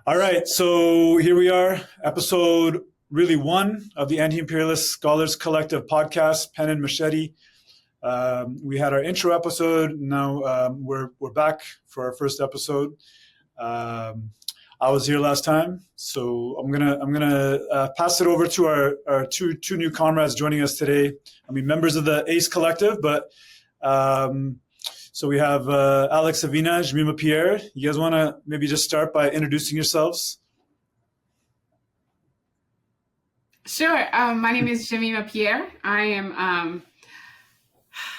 All right, so here we are, episode really one of the Anti-Imperialist Scholars Collective podcast, Pen and Machete. We had our intro episode. Now we're back for our first episode. I was here last time, so I'm gonna pass it over to our two new comrades joining us today. I mean, members of the AISC collective, but so we have Alex Aviña, Jemima Pierre. You guys want to maybe just start by introducing yourselves? Sure. My name is Jemima Pierre. I'm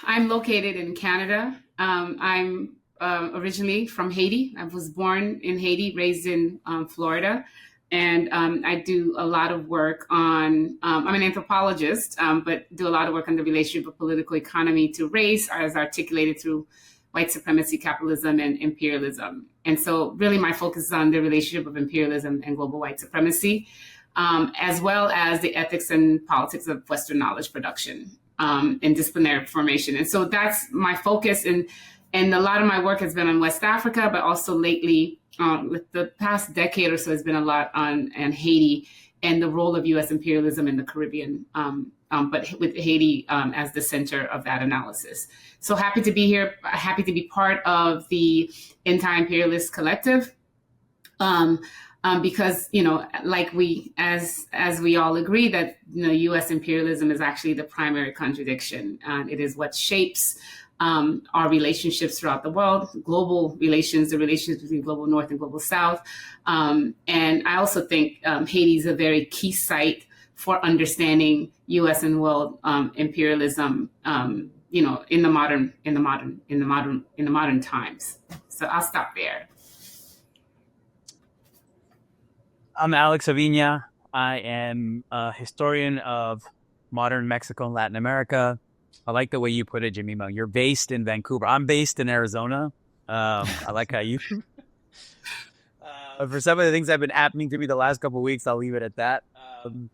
located in Canada. I'm originally from Haiti. I was born in Haiti, raised in Florida. And I do a lot of work on, I'm an anthropologist, but do a lot of work on the relationship of political economy to race as articulated through white supremacy, capitalism, and imperialism. And so really my focus is on the relationship of imperialism and global white supremacy, as well as the ethics and politics of Western knowledge production and disciplinary formation. And so that's my focus. And a lot of my work has been on West Africa, but also lately, with the past decade or so, has been a lot on Haiti and the role of U.S. imperialism in the Caribbean, but with Haiti as the center of that analysis. So happy to be here, happy to be part of the Anti-Imperialist Collective, because, like as we all agree that, U.S. imperialism is actually the primary contradiction. It is what shapes our relationships throughout the world, global relations, the relations between global North and global South. And I also think Haiti is a very key site for understanding U.S. and world imperialism, in the modern times. So I'll stop there. I'm Alex Aviña. I am a historian of modern Mexico and Latin America. I like the way you put it, Jemima. You're based in Vancouver. I'm based in Arizona. I like how you... for some of the things that have been happening to me the last couple of weeks, I'll leave it at that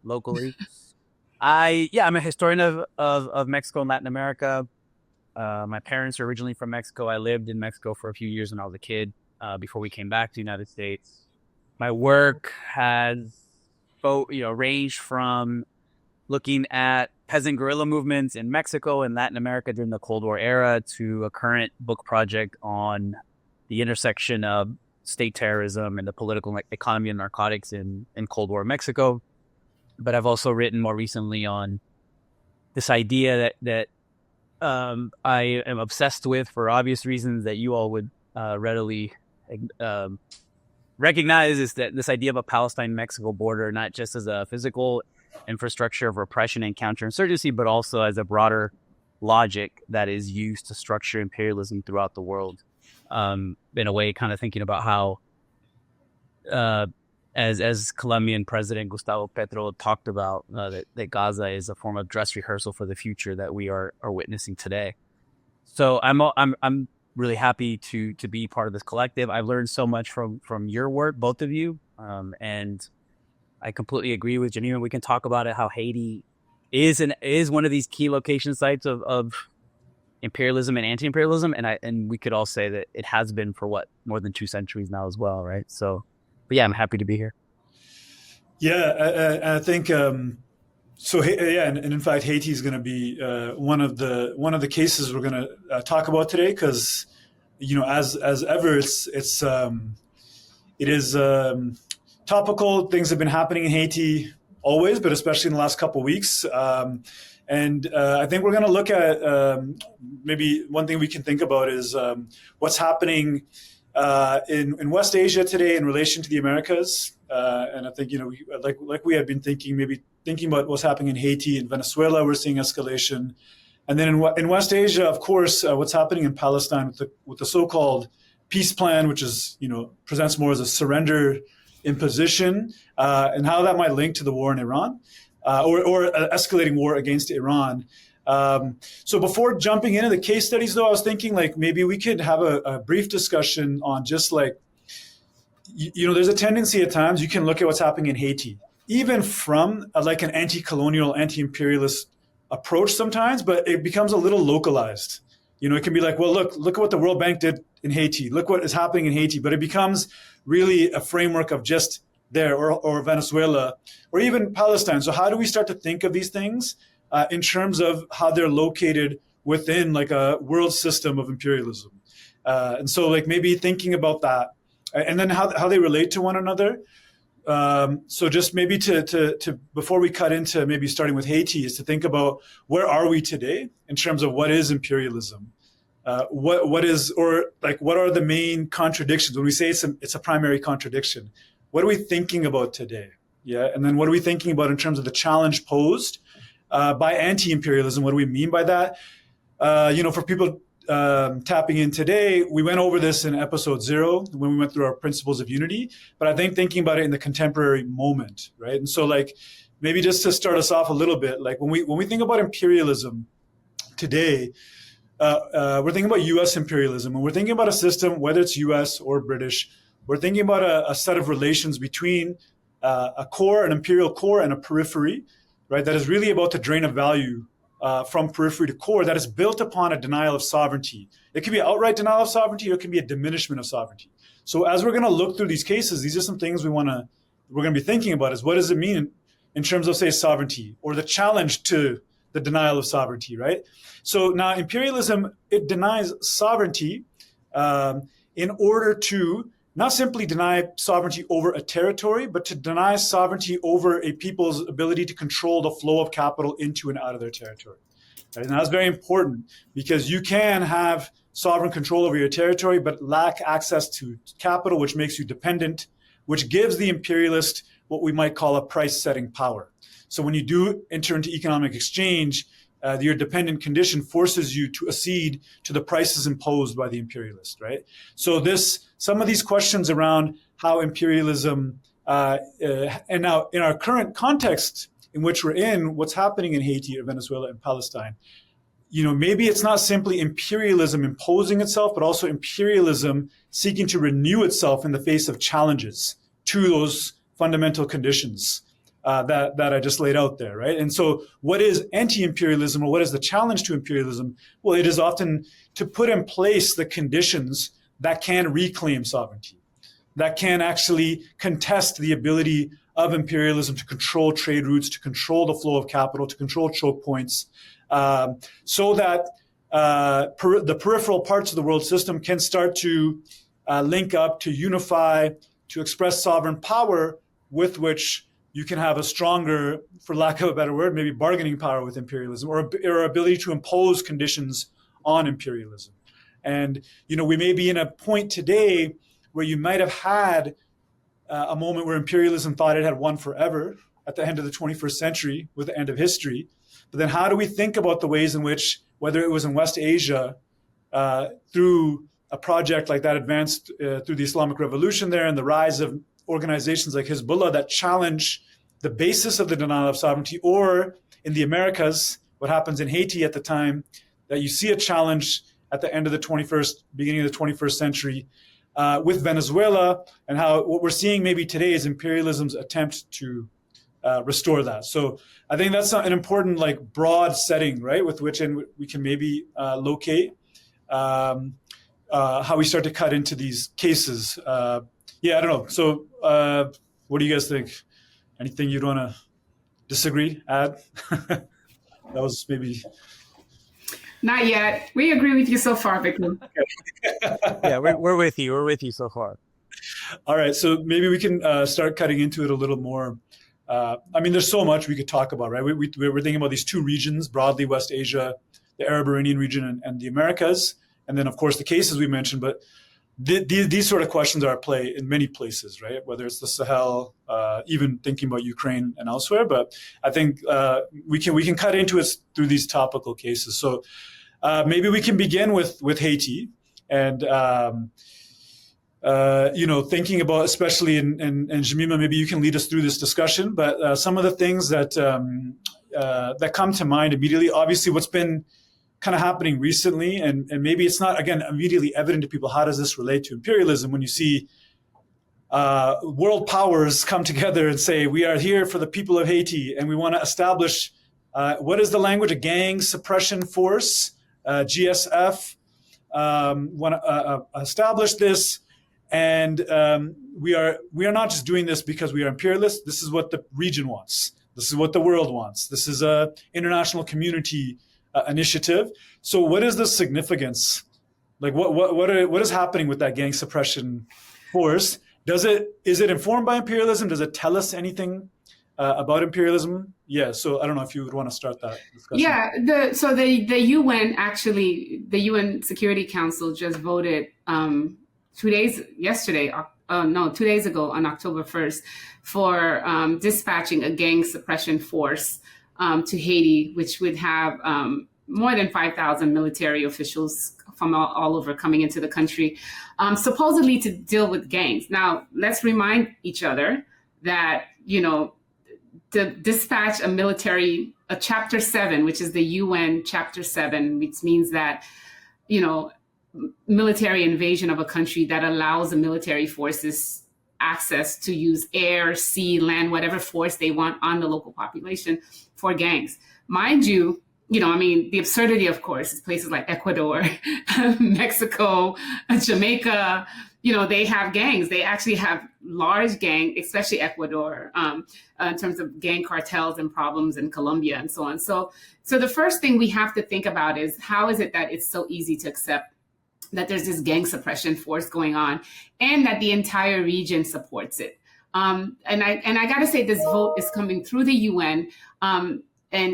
locally. I'm a historian of Mexico and Latin America. My parents are originally from Mexico. I lived in Mexico for a few years when I was a kid before we came back to the United States. My work has ranged from looking at peasant guerrilla movements in Mexico and Latin America during the Cold War era to a current book project on the intersection of state terrorism and the political economy and narcotics in Cold War Mexico. But I've also written more recently on this idea that I am obsessed with for obvious reasons that you all would readily recognize, is that this idea of a Palestine-Mexico border, not just as a physical infrastructure of repression and counterinsurgency, but also as a broader logic that is used to structure imperialism throughout the world. In a way, kind of thinking about how, as Colombian President Gustavo Petro talked about, that Gaza is a form of dress rehearsal for the future that we are witnessing today. So I'm really happy to be part of this collective. I've learned so much from your work, both of you, and I completely agree with Jemima. We can talk about it, how Haiti is one of these key location sites of imperialism and anti-imperialism, and we could all say that it has been for more than 2 centuries now as well, right? So, but yeah, I'm happy to be here. Yeah, I think so. Yeah, and in fact, Haiti is going to be one of the cases we're going to talk about today, because as ever, it is topical. Things have been happening in Haiti always, but especially in the last couple of weeks. And I think we're going to look at maybe one thing we can think about is what's happening in West Asia today in relation to the Americas. And I think, like we have been thinking about what's happening in Haiti and Venezuela, we're seeing escalation. And then in West Asia, of course, what's happening in Palestine with the so-called peace plan, which is, presents more as a surrender imposition, and how that might link to the war in Iran, or escalating war against Iran. So before jumping into the case studies, though, I was thinking maybe we could have a brief discussion on just there's a tendency at times you can look at what's happening in Haiti, even from an anti-colonial, anti-imperialist approach sometimes, but it becomes a little localized. It can be like, well, look at what the World Bank did in Haiti. Look what is happening in Haiti. But it becomes really a framework of just there, or Venezuela, or even Palestine. So how do we start to think of these things in terms of how they're located within like a world system of imperialism? And so like maybe thinking about that, and then how they relate to one another. So just maybe to before we cut into maybe starting with Haiti, is to think about where are we today in terms of what is imperialism, what are the main contradictions when we say it's a primary contradiction. What are we thinking about today? Yeah, and then what are we thinking about in terms of the challenge posed by anti-imperialism? What do we mean by that? For people tapping in today, we went over this in episode 0 when we went through our principles of unity, but I think thinking about it in the contemporary moment, right? And so like maybe just to start us off a little bit, like when we think about imperialism today, we're thinking about US imperialism, and we're thinking about a system, whether it's US or British, we're thinking about a set of relations between a core, an imperial core, and a periphery, right? That is really about the drain of value from periphery to core, that is built upon a denial of sovereignty. It can be outright denial of sovereignty, or it can be a diminishment of sovereignty. So as we're going to look through these cases, these are some things we're going to be thinking about, is what does it mean in terms of, say, sovereignty, or the challenge to the denial of sovereignty, right? So now imperialism, it denies sovereignty in order to not simply deny sovereignty over a territory, but to deny sovereignty over a people's ability to control the flow of capital into and out of their territory. Right? And that's very important, because you can have sovereign control over your territory, but lack access to capital, which makes you dependent, which gives the imperialist what we might call a price-setting power. So when you do enter into economic exchange, your dependent condition forces you to accede to the prices imposed by the imperialist, right? So some of these questions around how imperialism, and now in our current context in which we're in, what's happening in Haiti or Venezuela and Palestine, maybe it's not simply imperialism imposing itself, but also imperialism seeking to renew itself in the face of challenges to those fundamental conditions that I just laid out there, right? And so what is anti-imperialism, or what is the challenge to imperialism? Well, it is often to put in place the conditions that can reclaim sovereignty, that can actually contest the ability of imperialism to control trade routes, to control the flow of capital, to control choke points, so that the peripheral parts of the world system can start to link up, to unify, to express sovereign power, with which you can have a stronger, for lack of a better word, maybe bargaining power with imperialism, or ability to impose conditions on imperialism. And, we may be in a point today where you might have had a moment where imperialism thought it had won forever at the end of the 21st century with the end of history. But then how do we think about the ways in which, whether it was in West Asia, through a project like that advanced through the Islamic Revolution there, and the rise of organizations like Hezbollah that challenge the basis of the denial of sovereignty, or in the Americas, what happens in Haiti at the time, that you see a challenge at the end of the 21st, beginning of the 21st century with Venezuela, and how what we're seeing maybe today is imperialism's attempt to restore that. So I think that's an important, like, broad setting, right, with which we can maybe locate how we start to cut into these cases. I don't know. So what do you guys think? Anything you'd want to disagree, add? That was maybe... Not yet. We agree with you so far, Bikrum. Yeah, we're with you. We're with you so far. All right. So maybe we can start cutting into it a little more. There's so much we could talk about, right? We're thinking about these two regions, broadly West Asia, the Arab Iranian region, and the Americas. And then, of course, the cases we mentioned. But these sort of questions are at play in many places, right? Whether it's the Sahel, even thinking about Ukraine and elsewhere. But I think we can cut into it through these topical cases. So maybe we can begin with Haiti, and thinking about, especially and Jemima, maybe you can lead us through this discussion. But some of the things that come to mind immediately, obviously, what's been kind of happening recently, and maybe it's not, again, immediately evident to people, how does this relate to imperialism, when you see world powers come together and say, we are here for the people of Haiti, and we want to establish, what is the language, a gang suppression force, GSF established this, and we are not just doing this because we are imperialists. This is what the region wants. This is what the world wants. This is a international community initiative. So what is the significance? Like what is happening with that gang suppression force? Is it informed by imperialism? Does it tell us anything about imperialism? Yeah. So I don't know if you would want to start that discussion. Yeah. The UN the UN Security Council just voted 2 days ago on October 1st for dispatching a gang suppression force to Haiti, which would have more than 5,000 military officials from all over coming into the country, supposedly to deal with gangs. Now, let's remind each other that, to dispatch a Chapter 7, which is the UN Chapter 7, which means that, military invasion of a country that allows the military forces access to use air, sea, land, whatever force they want on the local population for gangs. Mind you, the absurdity, of course, is places like Ecuador, Mexico, Jamaica, they have gangs. They actually have large gang, especially Ecuador, in terms of gang cartels and problems in Colombia and so on. So the first thing we have to think about is how is it that it's so easy to accept that there's this gang suppression force going on and that the entire region supports it. And I got to say, this vote is coming through the UN. And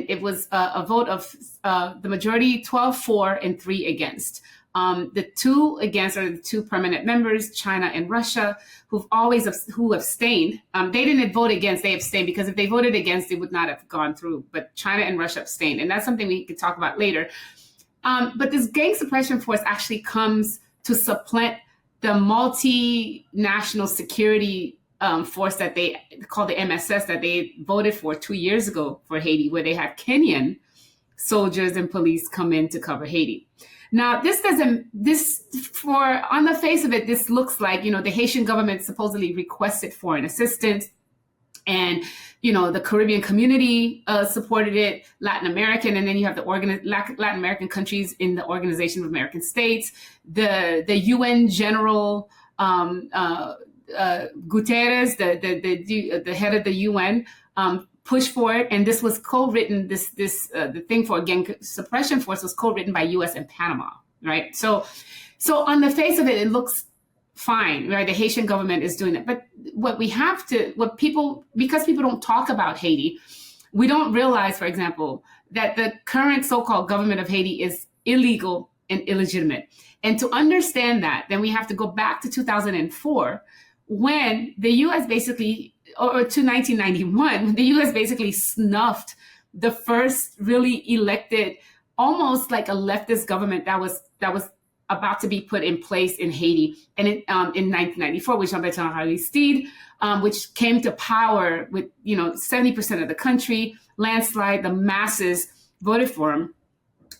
it was a vote of the majority, 12-4 and 3 against. The 2 against are the 2 permanent members, China and Russia, who abstained. They didn't vote against, they abstained, because if they voted against, it would not have gone through. But China and Russia abstained. And that's something we could talk about later. But this gang suppression force actually comes to supplant the multinational security force that they call the MSS that they voted for 2 years ago for Haiti, where they had Kenyan soldiers and police come in to cover Haiti. Now, on the face of it, this looks like, the Haitian government supposedly requested foreign assistance, and, the Caribbean community supported it, Latin American, and then you have the Latin American countries in the Organization of American States, the UN General Guterres, the head of the UN, pushed for it, and this was co-written. The thing for gang suppression force was co-written by U.S. and Panama, right? So on the face of it, it looks fine, right? The Haitian government is doing it, but because people don't talk about Haiti, we don't realize, for example, that the current so-called government of Haiti is illegal and illegitimate. And to understand that, then we have to go back to 2004, when the U.S. basically, or to 1991, when the U.S. basically snuffed the first really elected, almost like a leftist government that was about to be put in place in Haiti, and in 1994, with Jean-Bertrand Aristide, which came to power with 70% of the country, landslide, the masses voted for him.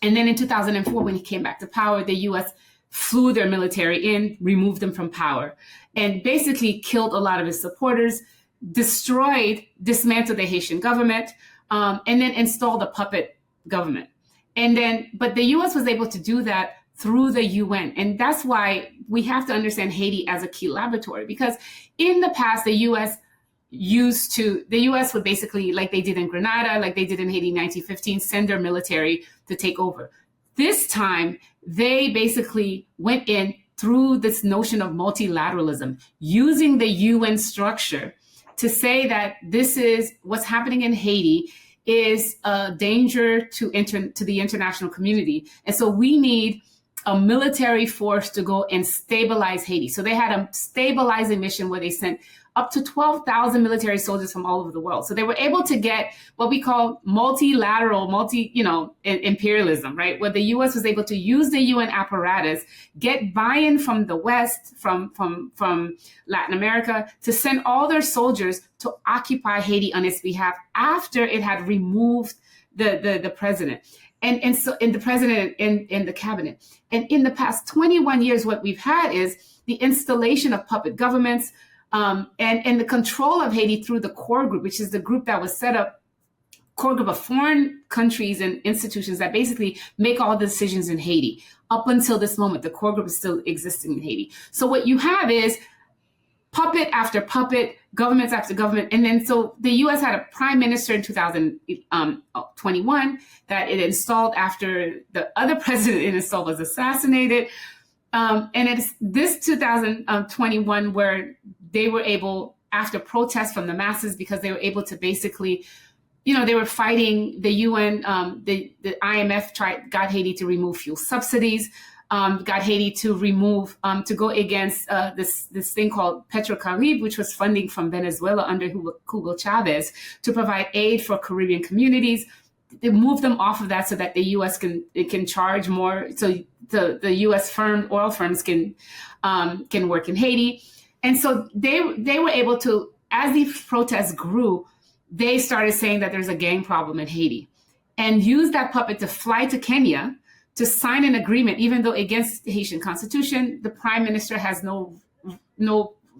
And then in 2004, when he came back to power, the U.S. flew their military in, removed them from power, and basically killed a lot of his supporters, dismantled the Haitian government, and then installed a puppet government. But the U.S. was able to do that through the UN. And that's why we have to understand Haiti as a key laboratory, because in the past, the U.S. would basically, like they did in Grenada, like they did in Haiti in 1915, send their military to take over. This time, they basically went in through this notion of multilateralism, using the UN structure to say that this is what's happening in Haiti is a danger to the international community. And so we need a military force to go and stabilize Haiti. So they had a stabilizing mission where they sent up to 12,000 military soldiers from all over the world. So they were able to get what we call multilateral, imperialism, right? Where the U.S. was able to use the UN apparatus, get buy-in from the West, from Latin America, to send all their soldiers to occupy Haiti on its behalf after it had removed the president. And so in the president and the cabinet. And in the past 21 years, what we've had is the installation of puppet governments, and the control of Haiti through the core group, which is the group that was set up core group of foreign countries and institutions that basically make all the decisions in Haiti. Up until this moment, the core group is still existing in Haiti. So what you have is puppet after puppet, governments after government. And then so the US had a prime minister in 2021 that it installed after the other president it installed was assassinated. And it's this 2021 where they were able, after protests from the masses, because they were able to basically, they were fighting the UN, the IMF got Haiti to remove fuel subsidies, got Haiti to remove, to go against this thing called Petrocaribe, which was funding from Venezuela under Hugo Chavez to provide aid for Caribbean communities. They moved them off of that so that the U.S. can charge more, so the U.S. oil firms can work in Haiti. And so they were able to, as these protests grew, they started saying that there's a gang problem in Haiti, and used that puppet to fly to Kenya to sign an agreement, even though against the Haitian constitution, the prime minister has no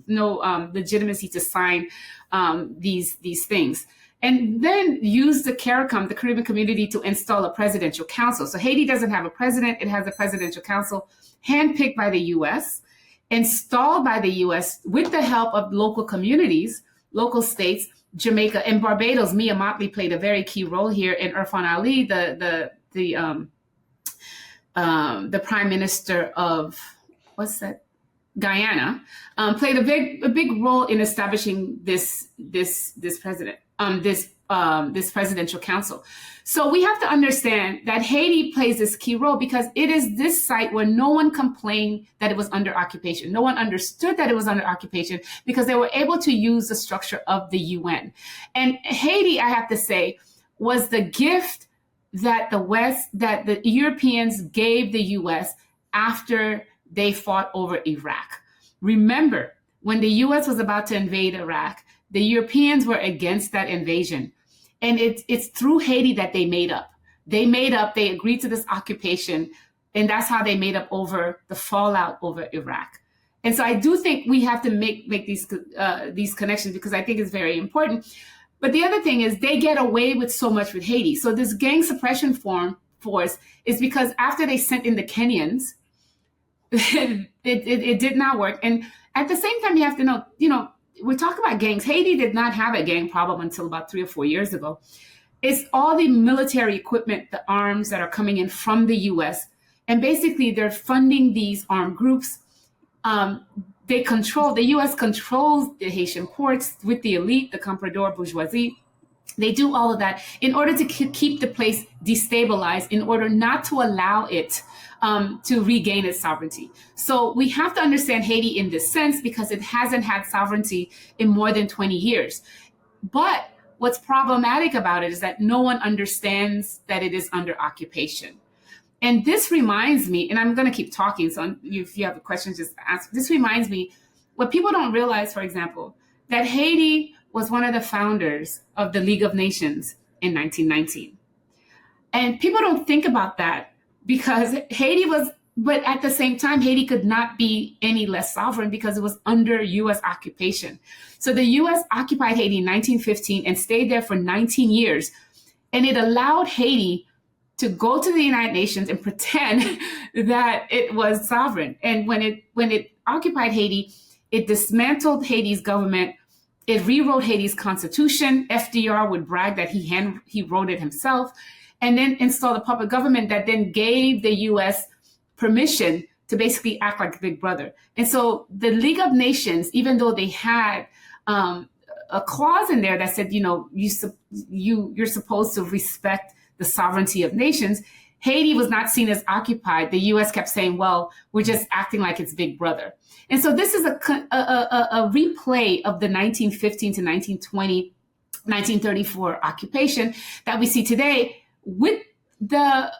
legitimacy to sign these things. And then use the CARICOM, the Caribbean community, to install a presidential council. So Haiti doesn't have a president. It has a presidential council handpicked by the U.S., installed by the U.S. with the help of local communities, local states. Jamaica and Barbados, Mia Motley played a very key role here, and Irfan Ali, the prime minister of Guyana, played a big role in establishing this presidential council. So we have to understand that Haiti plays this key role because it is this site where no one complained that it was under occupation. No one understood that it was under occupation because they were able to use the structure of the UN. And Haiti, I have to say, was the gift that the Europeans gave the US after they fought over Iraq. Remember, when the US was about to invade Iraq, the Europeans were against that invasion. And it's through Haiti that they made up. They agreed to this occupation, and that's how they made up over the fallout over Iraq. And so I do think we have to make these connections because I think it's very important. But the other thing is they get away with so much with Haiti. So this gang suppression force is because after they sent in the Kenyans, it did not work. And at the same time, you have to know, we talk about gangs. Haiti did not have a gang problem until about 3 or 4 years ago. It's all the military equipment, the arms that are coming in from the US. And basically, they're funding these armed groups. The US controls the Haitian ports with the elite, the comprador bourgeoisie. They do all of that in order to keep the place destabilized, in order not to allow it to regain its sovereignty. So we have to understand Haiti in this sense because it hasn't had sovereignty in more than 20 years. But what's problematic about it is that no one understands that it is under occupation. And this reminds me, and I'm going to keep talking, so if you have a question, just ask. This reminds me, what people don't realize, for example, that Haiti was one of the founders of the League of Nations in 1919. And people don't think about that because Haiti was, but at the same time, Haiti could not be any less sovereign because it was under US occupation. So the US occupied Haiti in 1915 and stayed there for 19 years. And it allowed Haiti to go to the United Nations and pretend that it was sovereign. And when it occupied Haiti, it dismantled Haiti's government. It rewrote Haiti's constitution. FDR would brag that he wrote it himself, and then installed a puppet government that then gave the U.S. permission to basically act like Big Brother. And so the League of Nations, even though they had a clause in there that said, you're supposed to respect the sovereignty of nations, Haiti was not seen as occupied. The U.S. kept saying, well, we're just acting like it's Big Brother. And so this is a replay of the 1915 to 1920, 1934 occupation that we see today with the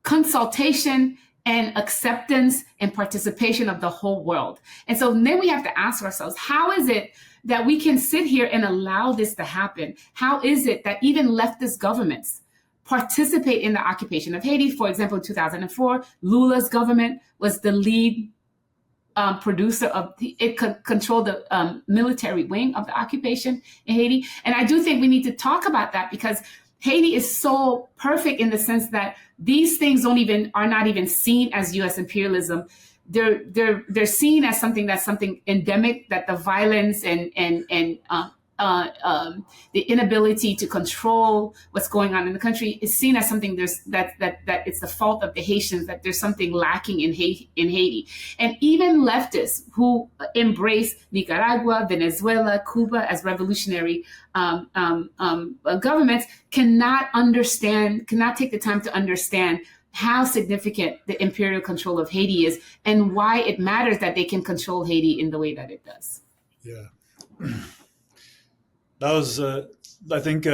consultation and acceptance and participation of the whole world. And so then we have to ask ourselves, how is it that we can sit here and allow this to happen? How is it that even leftist governments participate in the occupation of Haiti? For example, in 2004, Lula's government was the lead producer of it controlled the military wing of the occupation in Haiti. And I do think we need to talk about that because Haiti is so perfect in the sense that these things are not even seen as U.S. imperialism. They're seen as something endemic, that the violence and the inability to control what's going on in the country is seen as something that it's the fault of the Haitians, that there's something lacking in Haiti. And even leftists who embrace Nicaragua, Venezuela, Cuba as revolutionary governments cannot take the time to understand how significant the imperial control of Haiti is and why it matters that they can control Haiti in the way that it does. Yeah. That was, I think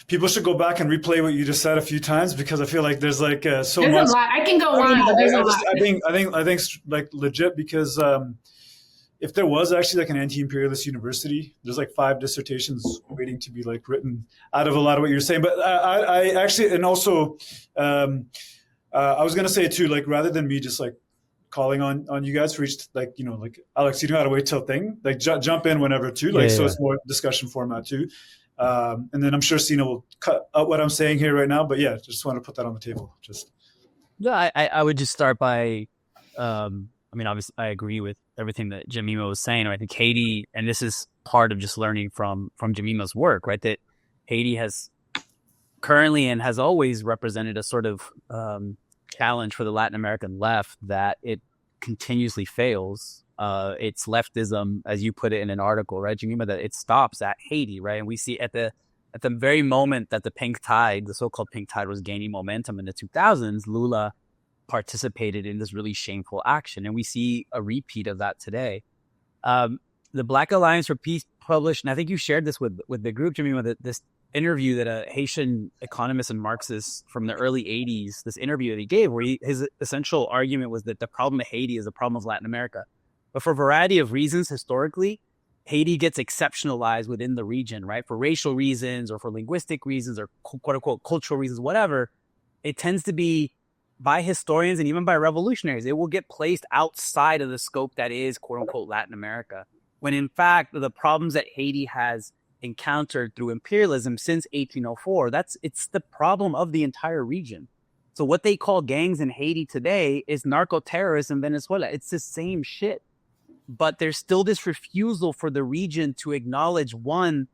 people should go back and replay what you just said a few times, because I feel like there's like there's much. A lot. I can go on, but there's a lot. I think like legit, because if there was actually like an anti-imperialist university, there's like 5 dissertations waiting to be like written out of a lot of what you're saying. But I actually, and also I was gonna say too, like rather than me just like calling on you guys for each, like, you know, like Alex, you know how to wait till thing, like jump in whenever too, like so it's more discussion format too. And then I'm sure Sina will cut out what I'm saying here right now, but yeah, just want to put that on the table. Just I would just start by I mean, obviously I agree with everything that Jemima was saying. I think Haiti, and this is part of just learning from Jemima's work, right, that Haiti has currently and has always represented a sort of challenge for the Latin American left, that it continuously fails. It's leftism, as you put it in an article, right, Jemima, that it stops at Haiti, right? And we see at the very moment that the pink tide, the so-called pink tide, was gaining momentum in the 2000s, Lula participated in this really shameful action. And we see a repeat of that today. The Black Alliance for Peace published, and I think you shared this with the group, Jemima, that this interview that a Haitian economist and Marxist from the early 80s, this interview that he gave, where his essential argument was that the problem of Haiti is a problem of Latin America. But for a variety of reasons, historically, Haiti gets exceptionalized within the region, right? For racial reasons or for linguistic reasons or quote unquote cultural reasons, whatever. It tends to be, by historians and even by revolutionaries, it will get placed outside of the scope that is quote unquote Latin America. When in fact, the problems that Haiti has encountered through imperialism since 1804, it's the problem of the entire region. So what they call gangs in Haiti today is narco-terrorists in Venezuela. It's the same shit. But there's still this refusal for the region to acknowledge, one,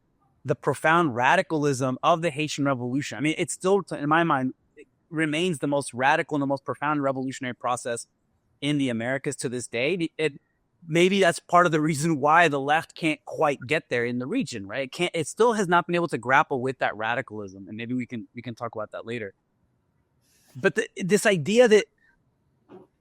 the profound radicalism of the Haitian Revolution. I mean, it's still, in my mind, it remains the most radical and the most profound revolutionary process in the Americas to this day. Maybe that's part of the reason why the left can't quite get there in the region, right? It still has not been able to grapple with that radicalism, and maybe we can talk about that later. But this idea that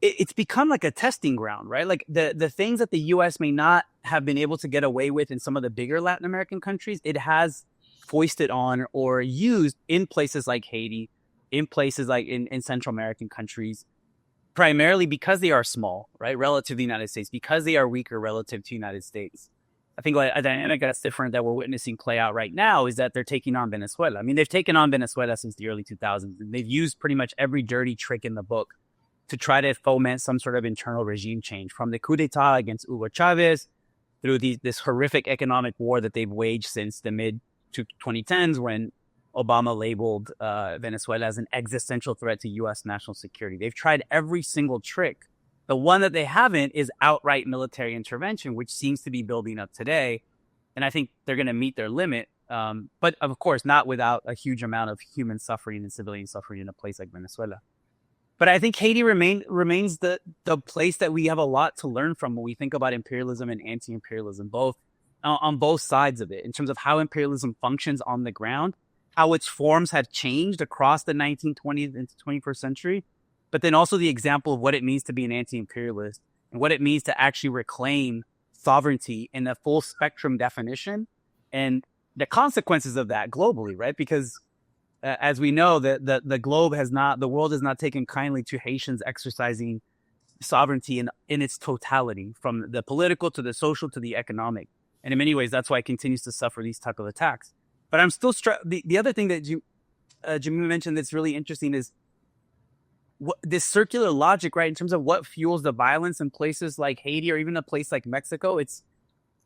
it's become like a testing ground, right? Like the things that the U.S. may not have been able to get away with in some of the bigger Latin American countries, it has foisted on or used in places like Haiti, in places like in Central American countries, primarily because they are small, right, relative to the United States, because they are weaker relative to the United States. I think like a dynamic that's different that we're witnessing play out right now is that they're taking on Venezuela. I mean, they've taken on Venezuela since the early 2000s, and they've used pretty much every dirty trick in the book to try to foment some sort of internal regime change, from the coup d'etat against Hugo Chavez through this horrific economic war that they've waged since the mid-2010s, when Obama labeled Venezuela as an existential threat to U.S. national security. They've tried every single trick. The one that they haven't is outright military intervention, which seems to be building up today. And I think they're going to meet their limit. But of course, not without a huge amount of human suffering and civilian suffering in a place like Venezuela. But I think Haiti remains the place that we have a lot to learn from when we think about imperialism and anti-imperialism, both on both sides of it, in terms of how imperialism functions on the ground, how its forms have changed across the 1920s into 21st century, but then also the example of what it means to be an anti-imperialist and what it means to actually reclaim sovereignty in a full spectrum definition and the consequences of that globally, right? Because as we know, the world has not taken kindly to Haitians exercising sovereignty in its totality, from the political to the social to the economic. And in many ways, that's why it continues to suffer these type of attacks. But I'm still struck. The other thing that Jemima mentioned that's really interesting is this circular logic, right? In terms of what fuels the violence in places like Haiti or even a place like Mexico, it's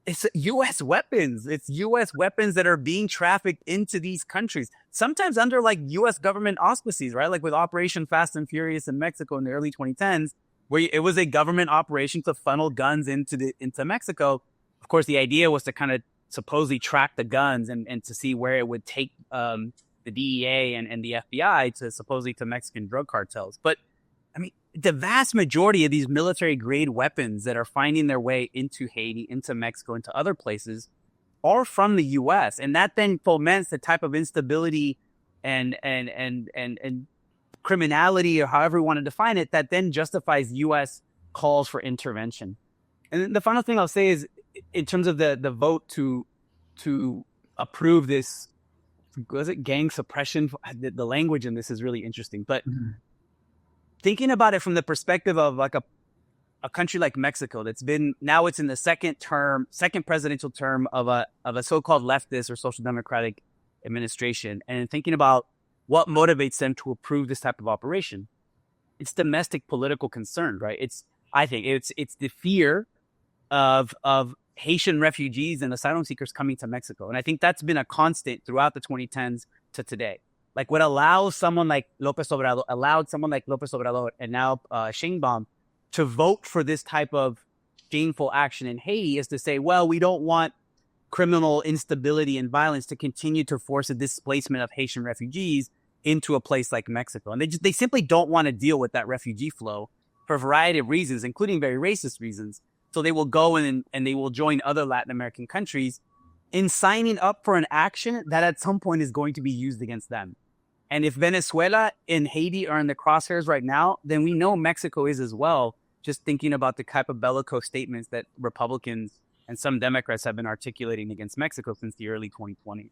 it's U.S. weapons. It's U.S. weapons that are being trafficked into these countries, sometimes under like U.S. government auspices, right? Like with Operation Fast and Furious in Mexico in the early 2010s, where it was a government operation to funnel guns into Mexico. Of course, the idea was to kind of supposedly track the guns and to see where it would take the DEA and the FBI to Mexican drug cartels. But I mean, the vast majority of these military grade weapons that are finding their way into Haiti, into Mexico, into other places are from the U.S. And that then foments the type of instability and criminality, or however you want to define it, that then justifies U.S. calls for intervention. And then the final thing I'll say is, in terms of the vote to approve this, was it gang suppression? The language in this is really interesting, but thinking about it from the perspective of like a country like Mexico, that's been, now it's in the second presidential term of a so-called leftist or social democratic administration, and thinking about what motivates them to approve this type of operation, it's domestic political concern, right? I think it's the fear of Haitian refugees and asylum seekers coming to Mexico. And I think that's been a constant throughout the 2010s to today. Like what allowed someone like Lopez Obrador and now Sheinbaum to vote for this type of shameful action in Haiti is to say, well, we don't want criminal instability and violence to continue to force a displacement of Haitian refugees into a place like Mexico. And they simply don't want to deal with that refugee flow for a variety of reasons, including very racist reasons. So they will go and they will join other Latin American countries in signing up for an action that at some point is going to be used against them. And if Venezuela and Haiti are in the crosshairs right now, then we know Mexico is as well, just thinking about the type of bellicose statements that Republicans and some Democrats have been articulating against Mexico since the early 2020s.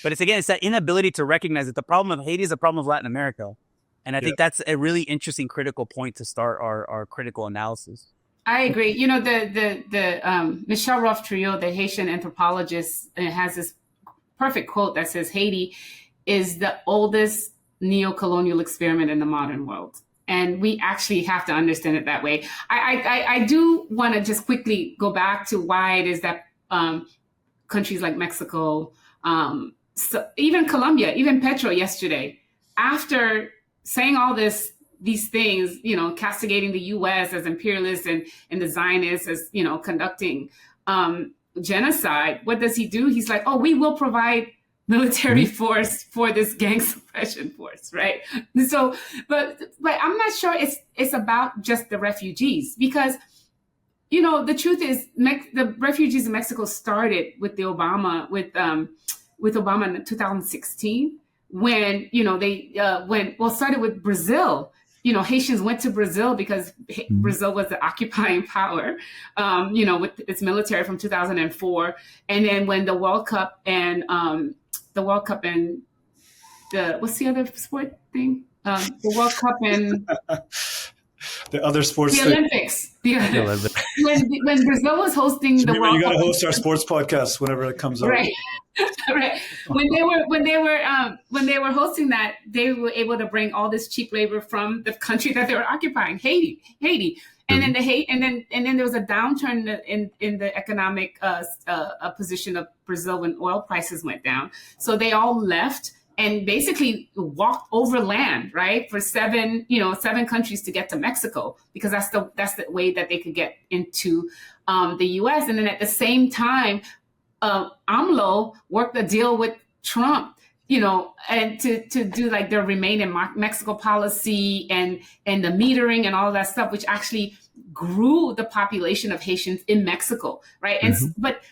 But it's that inability to recognize that the problem of Haiti is a problem of Latin America. And I think that's a really interesting critical point to start our critical analysis. I agree. You know, the Michel Roth-Triot, the Haitian anthropologist, has this perfect quote that says, Haiti is the oldest neo-colonial experiment in the modern world. And we actually have to understand it that way. I do want to just quickly go back to why it is that countries like Mexico, so even Colombia, even Petro yesterday, after saying all these things, you know, castigating the U.S. as imperialists and the Zionists as, you know, conducting genocide, what does he do? He's like, oh, we will provide military force for this gang suppression force, right? So, but I'm not sure it's about just the refugees, because, you know, the truth is the refugees in Mexico started with Obama in 2016, when, you know, started with Brazil. You know, Haitians went to Brazil because Brazil was the occupying power, you know, with its military from 2004. And then when the World Cup and what's the other sport thing? The World Cup and the other sports. The Olympics. When Brazil was hosting the World Cup. You got to host our sports podcast whenever it comes up. Right. Right. When they were hosting that, they were able to bring all this cheap labor from the country that they were occupying, Haiti. And then and then there was a downturn in the economic position of Brazil when oil prices went down. So they all left and basically walked overland, right, for seven countries to get to Mexico, because that's the way that they could get into the U.S. And then at the same time, AMLO worked a deal with Trump, you know, and to do like their remain in Mexico policy and the metering and all that stuff, which actually grew the population of Haitians in Mexico, right? And but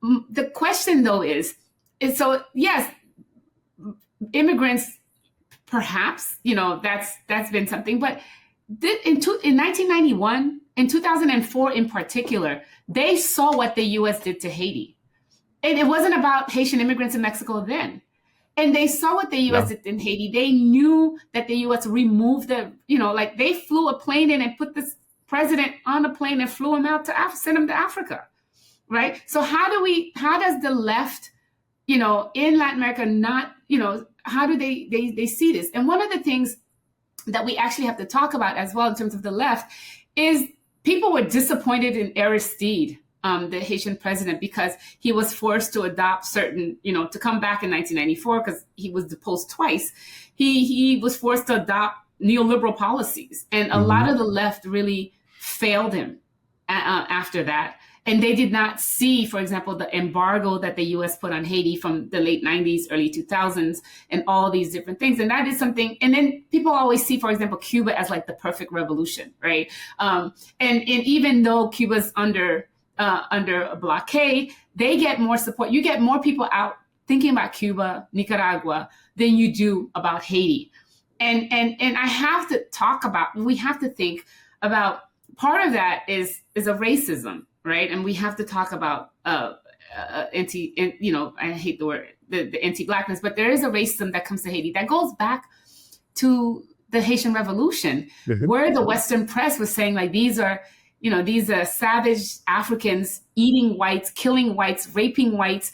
the question though is so yes, immigrants, perhaps, you know, that's been something, but in 1991, in 2004 in particular, they saw what the U.S. did to Haiti. And it wasn't about Haitian immigrants in Mexico then. And they saw what the U.S. did in Haiti. They knew that the U.S. removed they flew a plane in and put this president on a plane and flew him out to sent him to Africa, right? So how does the left, you know, in Latin America not, you know, how do they see this? And one of the things that we actually have to talk about as well in terms of the left is people were disappointed in Aristide, the Haitian president, because he was forced to adopt certain, to come back in 1994 because he was deposed twice. He was forced to adopt neoliberal policies, and a lot of the left really failed him after that. And they did not see, for example, the embargo that the U.S. put on Haiti from the late 90s, early 2000s, and all these different things. And that is something. And then people always see, for example, Cuba as like the perfect revolution, right? And even though Cuba's under a blockade, they get more support. You get more people out thinking about Cuba, Nicaragua, than you do about Haiti. And I have to we have to think about, part of that is a racism, right? And we have to talk about I hate the word, the anti-Blackness, but there is a racism that comes to Haiti that goes back to the Haitian Revolution, where the Western press was saying, like, these are savage Africans eating whites, killing whites, raping whites.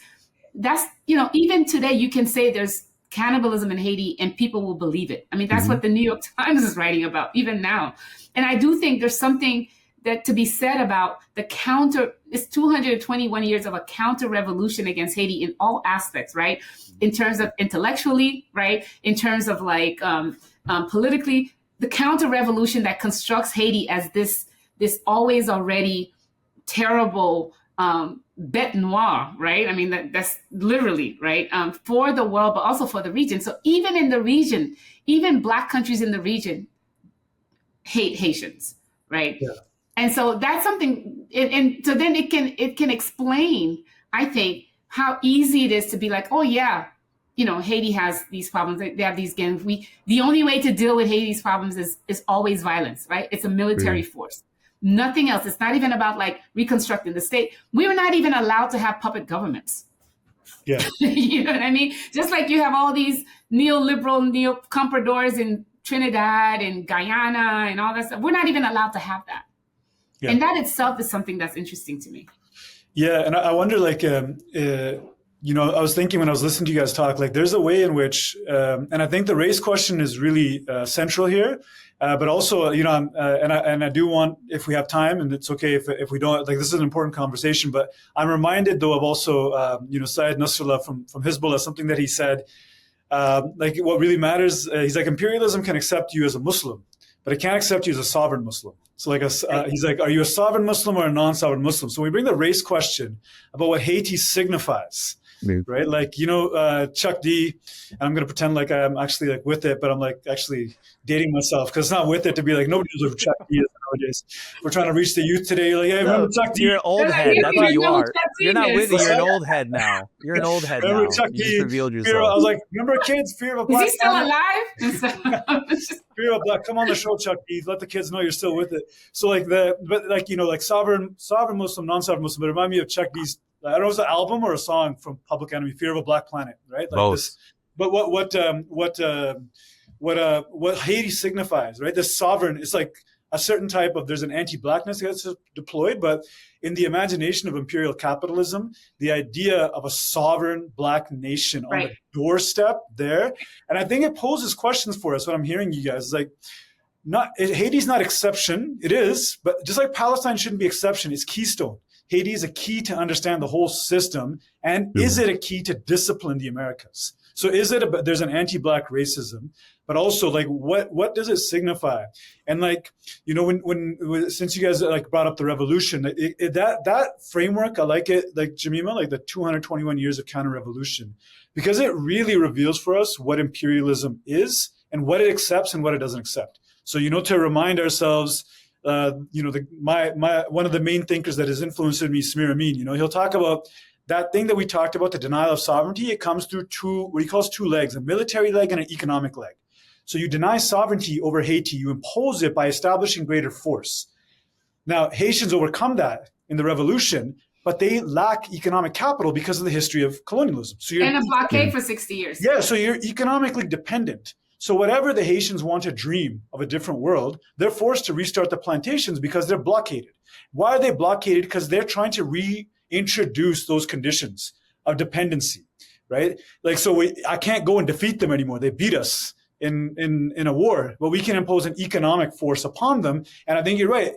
That's, even today you can say there's cannibalism in Haiti and people will believe it. I mean, that's what the New York Times is writing about even now. And I do think there's something that to be said about it's 221 years of a counter revolution against Haiti in all aspects, right? In terms of intellectually, right? In terms of like politically, the counter revolution that constructs Haiti as this always already terrible bête noire, right? I mean, that's literally, right? For the world, but also for the region. So even in the region, even Black countries in the region hate Haitians, right? Yeah. And so that's something, and so then it can explain, I think, how easy it is to be like, oh yeah, Haiti has these problems. They have these gangs. The only way to deal with Haiti's problems is always violence, right? It's a military force. Nothing else. It's not even about like reconstructing the state. We were not even allowed to have puppet governments. Yeah. You know what I mean? Just like you have all these neoliberal neo-compradors in Trinidad and Guyana and all that stuff. We're not even allowed to have that. Yeah. And that itself is something that's interesting to me. Yeah. And I wonder, like, I was thinking when I was listening to you guys talk, like there's a way in which, and I think the race question is really central here. But also, I do want, if we have time, and it's okay if we don't, like, this is an important conversation, but I'm reminded though of also, Syed Nasrallah from Hezbollah, something that he said, like what really matters, he's like, imperialism can accept you as a Muslim, but it can't accept you as a sovereign Muslim. So like, he's like, are you a sovereign Muslim or a non-sovereign Muslim? So when we bring the race question about what Haiti signifies, right? Like, Chuck D, and I'm going to pretend like I'm actually like with it, but I'm like actually dating myself because it's not with it to be like, nobody knows who Chuck D is nowadays. We're trying to reach the youth today. You're like, hey, remember Chuck D? You're an old head. That's what you are. You're not with it. You're an old head now. You're an old head now. Chuck you D, just revealed yourself. I was like, remember kids, Fear of a Black Is he still alive? Fear of a Black, come on the show, Chuck D. Let the kids know you're still with it. So like like sovereign Muslim, non-sovereign Muslim, but it reminded me of Chuck D's, I don't know if it's an album or a song from Public Enemy, Fear of a Black Planet, right? Like both. This, but what Haiti signifies, right? This sovereign, it's like a certain type of, there's an anti-Blackness that's deployed, but in the imagination of imperial capitalism, the idea of a sovereign Black nation on the doorstep there, and I think it poses questions for us. What I'm hearing you guys is like, Haiti's not exception. It is, but just like Palestine shouldn't be exception, it's keystone. Haiti is a key to understand the whole system. And is it a key to discipline the Americas? So there's an anti-Black racism, but also like, what does it signify? And like, when since you guys like brought up the revolution, that framework, I like it, like Jemima, like the 221 years of counter-revolution, because it really reveals for us what imperialism is and what it accepts and what it doesn't accept. So, to remind ourselves, one of the main thinkers that has influenced me, Samir Amin, he'll talk about that thing that we talked about, the denial of sovereignty. It comes through what he calls two legs, a military leg and an economic leg. So you deny sovereignty over Haiti, you impose it by establishing greater force. Now, Haitians overcome that in the revolution, but they lack economic capital because of the history of colonialism. So and a blockade for 60 years. Yeah, so you're economically dependent. So whatever the Haitians want to dream of a different world, they're forced to restart the plantations because they're blockaded. Why are they blockaded? Because they're trying to reintroduce those conditions of dependency, right? Like, so I can't go and defeat them anymore. They beat us in a war, but we can impose an economic force upon them. And I think you're right.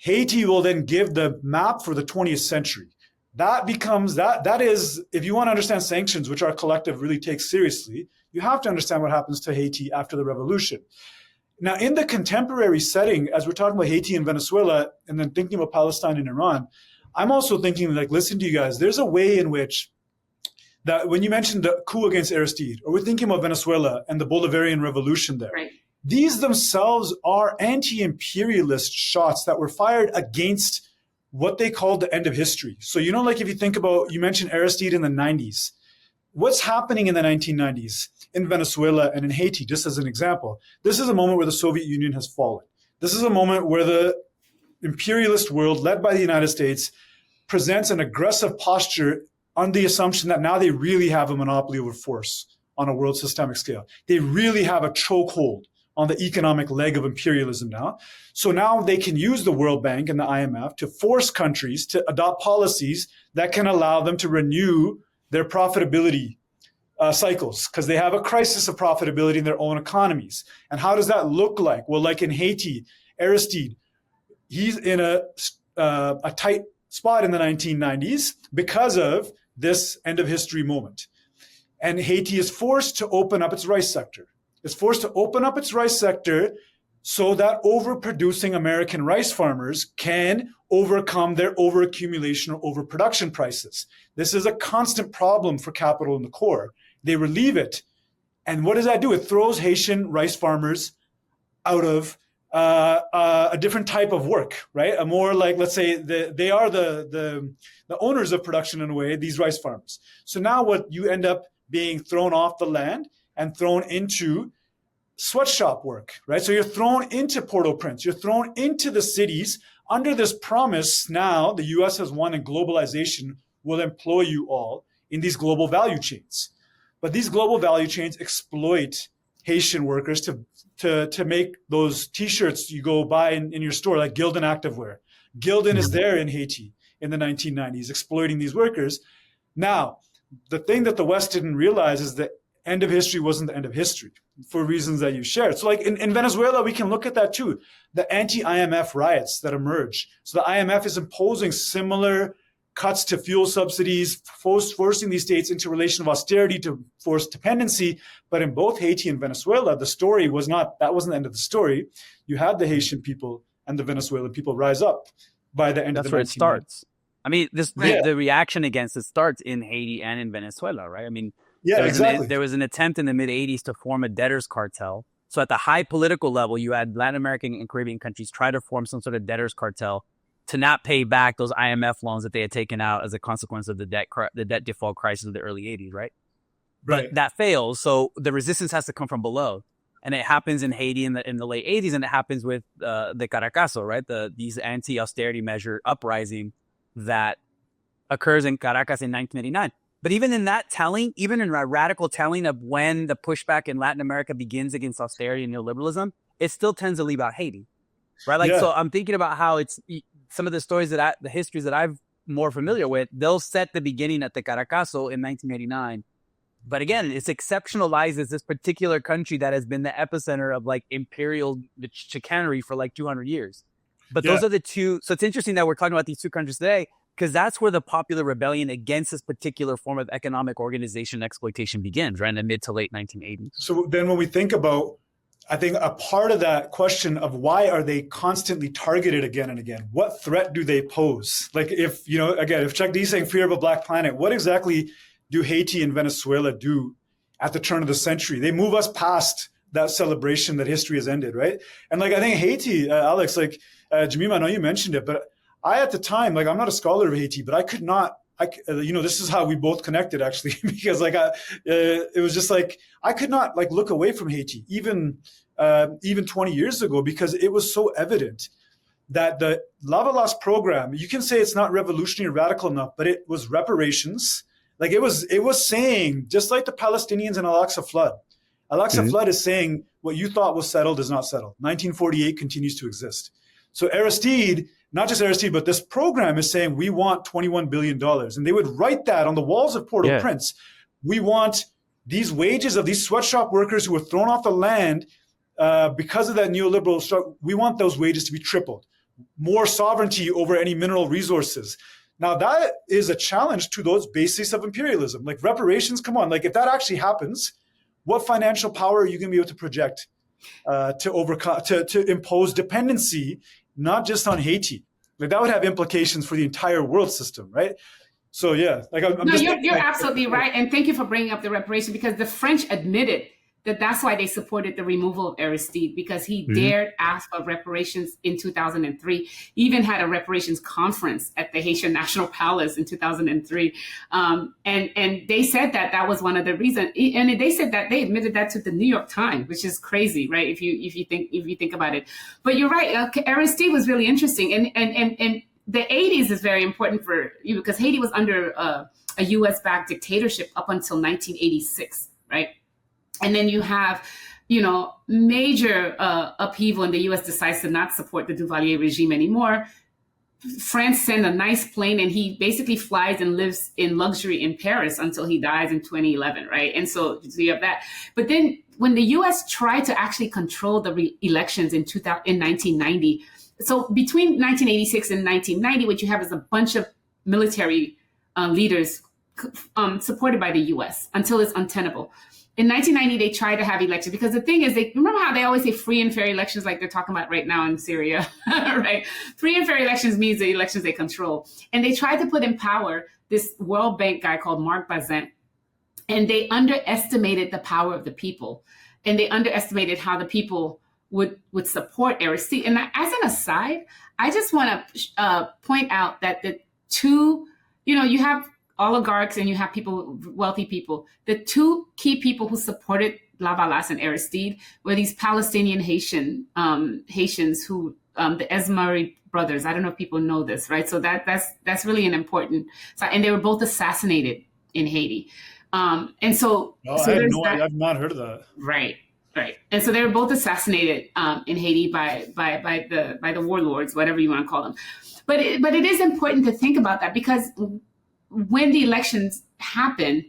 Haiti will then give the map for the 20th century. That becomes, that is, if you want to understand sanctions, which our collective really takes seriously, you have to understand what happens to Haiti after the revolution. Now, in the contemporary setting, as we're talking about Haiti and Venezuela, and then thinking about Palestine and Iran, I'm also thinking, like, listen to you guys, there's a way in which that when you mentioned the coup against Aristide, or we're thinking about Venezuela and the Bolivarian revolution there, Right. these themselves are anti-imperialist shots that were fired against what they called the end of history. So, you know, like if you think about, you mentioned Aristide in the 90s. What's happening in the 1990s in Venezuela and in Haiti, just as an example? This is a moment where the Soviet Union has fallen. This is a moment where the imperialist world, led by the United States, presents an aggressive posture on the assumption that now they really have a monopoly over force on a world systemic scale. They really have a chokehold on the economic leg of imperialism now. So now they can use the World Bank and the IMF to force countries to adopt policies that can allow them to renew their profitability cycles, because they have a crisis of profitability in their own economies. And how does that look like? Well, like in Haiti, Aristide, he's in a tight spot in the 1990s because of this end of history moment. And Haiti is forced to open up its rice sector. It's forced to open up its rice sector so that overproducing American rice farmers can overcome their overaccumulation or overproduction prices. This is a constant problem for capital in the core. They relieve it. And what does that do? It throws Haitian rice farmers out of a different type of work, right? A more like, let's say, they are the owners of production in a way, these rice farmers. So now what you end up being thrown off the land and thrown into sweatshop work, right? So you're thrown into Port-au-Prince, you're thrown into the cities under this promise. Now the US has won, and globalization will employ you all in these global value chains. But these global value chains exploit Haitian workers to make those t-shirts you go buy in your store, like Gildan Activewear. Gildan is there in Haiti in the 1990s, exploiting these workers. Now, the thing that the West didn't realize is that end of history wasn't the end of history for reasons that you shared. So like in Venezuela, we can look at that too. The anti-IMF riots that emerge. So the IMF is imposing similar cuts to fuel subsidies, forcing these states into relation of austerity to force dependency. But in both Haiti and Venezuela, the story was not, that wasn't the end of the story. You had the Haitian people and the Venezuelan people rise up by the end of the 1990s. That's where it starts. I mean, Right. the reaction against it starts in Haiti and in Venezuela, right? I mean, Yeah, exactly. There was an attempt in the mid-'80s to form a debtors cartel. So at the high political level, you had Latin American and Caribbean countries try to form some sort of debtors cartel to not pay back those IMF loans that they had taken out as a consequence of the debt default crisis of the early 80s, right? Right. But that fails. So the resistance has to come from below. And it happens in Haiti in the late 80s, and it happens with the Caracazo, right? These anti-austerity measure uprising that occurs in Caracas in 1989. But even in that telling, even in a radical telling of when the pushback in Latin America begins against austerity and neoliberalism, it still tends to leave out Haiti, right? Like, so I'm thinking about how it's some of the stories the histories that I'm more familiar with, they'll set the beginning at the Caracazo in 1989. But again, it's exceptionalizes this particular country that has been the epicenter of like imperial chicanery for like 200 years. But those are the two. So it's interesting that we're talking about these two countries today, because that's where the popular rebellion against this particular form of economic organization and exploitation begins, right in the mid to late 1980s. So then when we think about, I think a part of that question of why are they constantly targeted again and again? What threat do they pose? Like if, you know, again, if Chuck D's saying fear of a black planet, what exactly do Haiti and Venezuela do at the turn of the century? They move us past that celebration that history has ended, right? And like, I think Haiti, Alex, like Jemima, I know you mentioned it, but I, at the time, like, I'm not a scholar of Haiti, but I could not, this is how we both connected actually, because like, it was just like, I could not like look away from Haiti, even 20 years ago, because it was so evident that the Lavalas program, you can say it's not revolutionary or radical enough, but it was reparations. Like it was saying, just like the Palestinians in Al-Aqsa flood. Al-Aqsa flood is saying what you thought was settled is not settled. 1948 continues to exist. So Aristide, not just Aristide, but this program is saying we want $21 billion. And they would write that on the walls of Port-au-Prince. We want these wages of these sweatshop workers who were thrown off the land because of that neoliberal struggle. We want those wages to be tripled. more sovereignty over any mineral resources. Now that is a challenge to those basics of imperialism. Like reparations, come on, like if that actually happens, what financial power are you going to be able to project to impose dependency, not just on Haiti? Like that would have implications for the entire world system, right? So yeah, like I'm no, just you're absolutely right, and thank you for bringing up the reparation, because the French admitted that that's why they supported the removal of Aristide, because he dared ask for reparations in 2003. He even had a reparations conference at the Haitian National Palace in 2003. And they said that was one of the reasons. And they said that they admitted that to the New York Times, which is crazy, right? If you think about it. But you're right. Aristide was really interesting. And the 80s is very important for you because Haiti was under a US-backed dictatorship up until 1986, right? And then you have, major upheaval, and the U.S. decides to not support the Duvalier regime anymore. France sent a nice plane, and he basically flies and lives in luxury in Paris until he dies in 2011, right? And so you have that. But then when the U.S. tried to actually control the elections in 1990, so between 1986 and 1990, what you have is a bunch of military leaders supported by the U.S. until it's untenable. In 1990, they tried to have elections because the thing is, remember how they always say free and fair elections, like they're talking about right now in Syria, right? Free and fair elections means the elections they control. And they tried to put in power this World Bank guy called Marc Bazin, and they underestimated the power of the people, and they underestimated how the people would support Aristide. And as an aside, I just want to point out that the two, you have oligarchs and you have people, wealthy people. The two key people who supported Lavalas and Aristide were these Palestinian Haitians who, the Esmari brothers. I don't know if people know this, right? So that's really an important. And they were both assassinated in Haiti. And so, I've not heard of that. Right. And so they were both assassinated in Haiti by the warlords, whatever you want to call them. But it is important to think about that, because when the elections happened,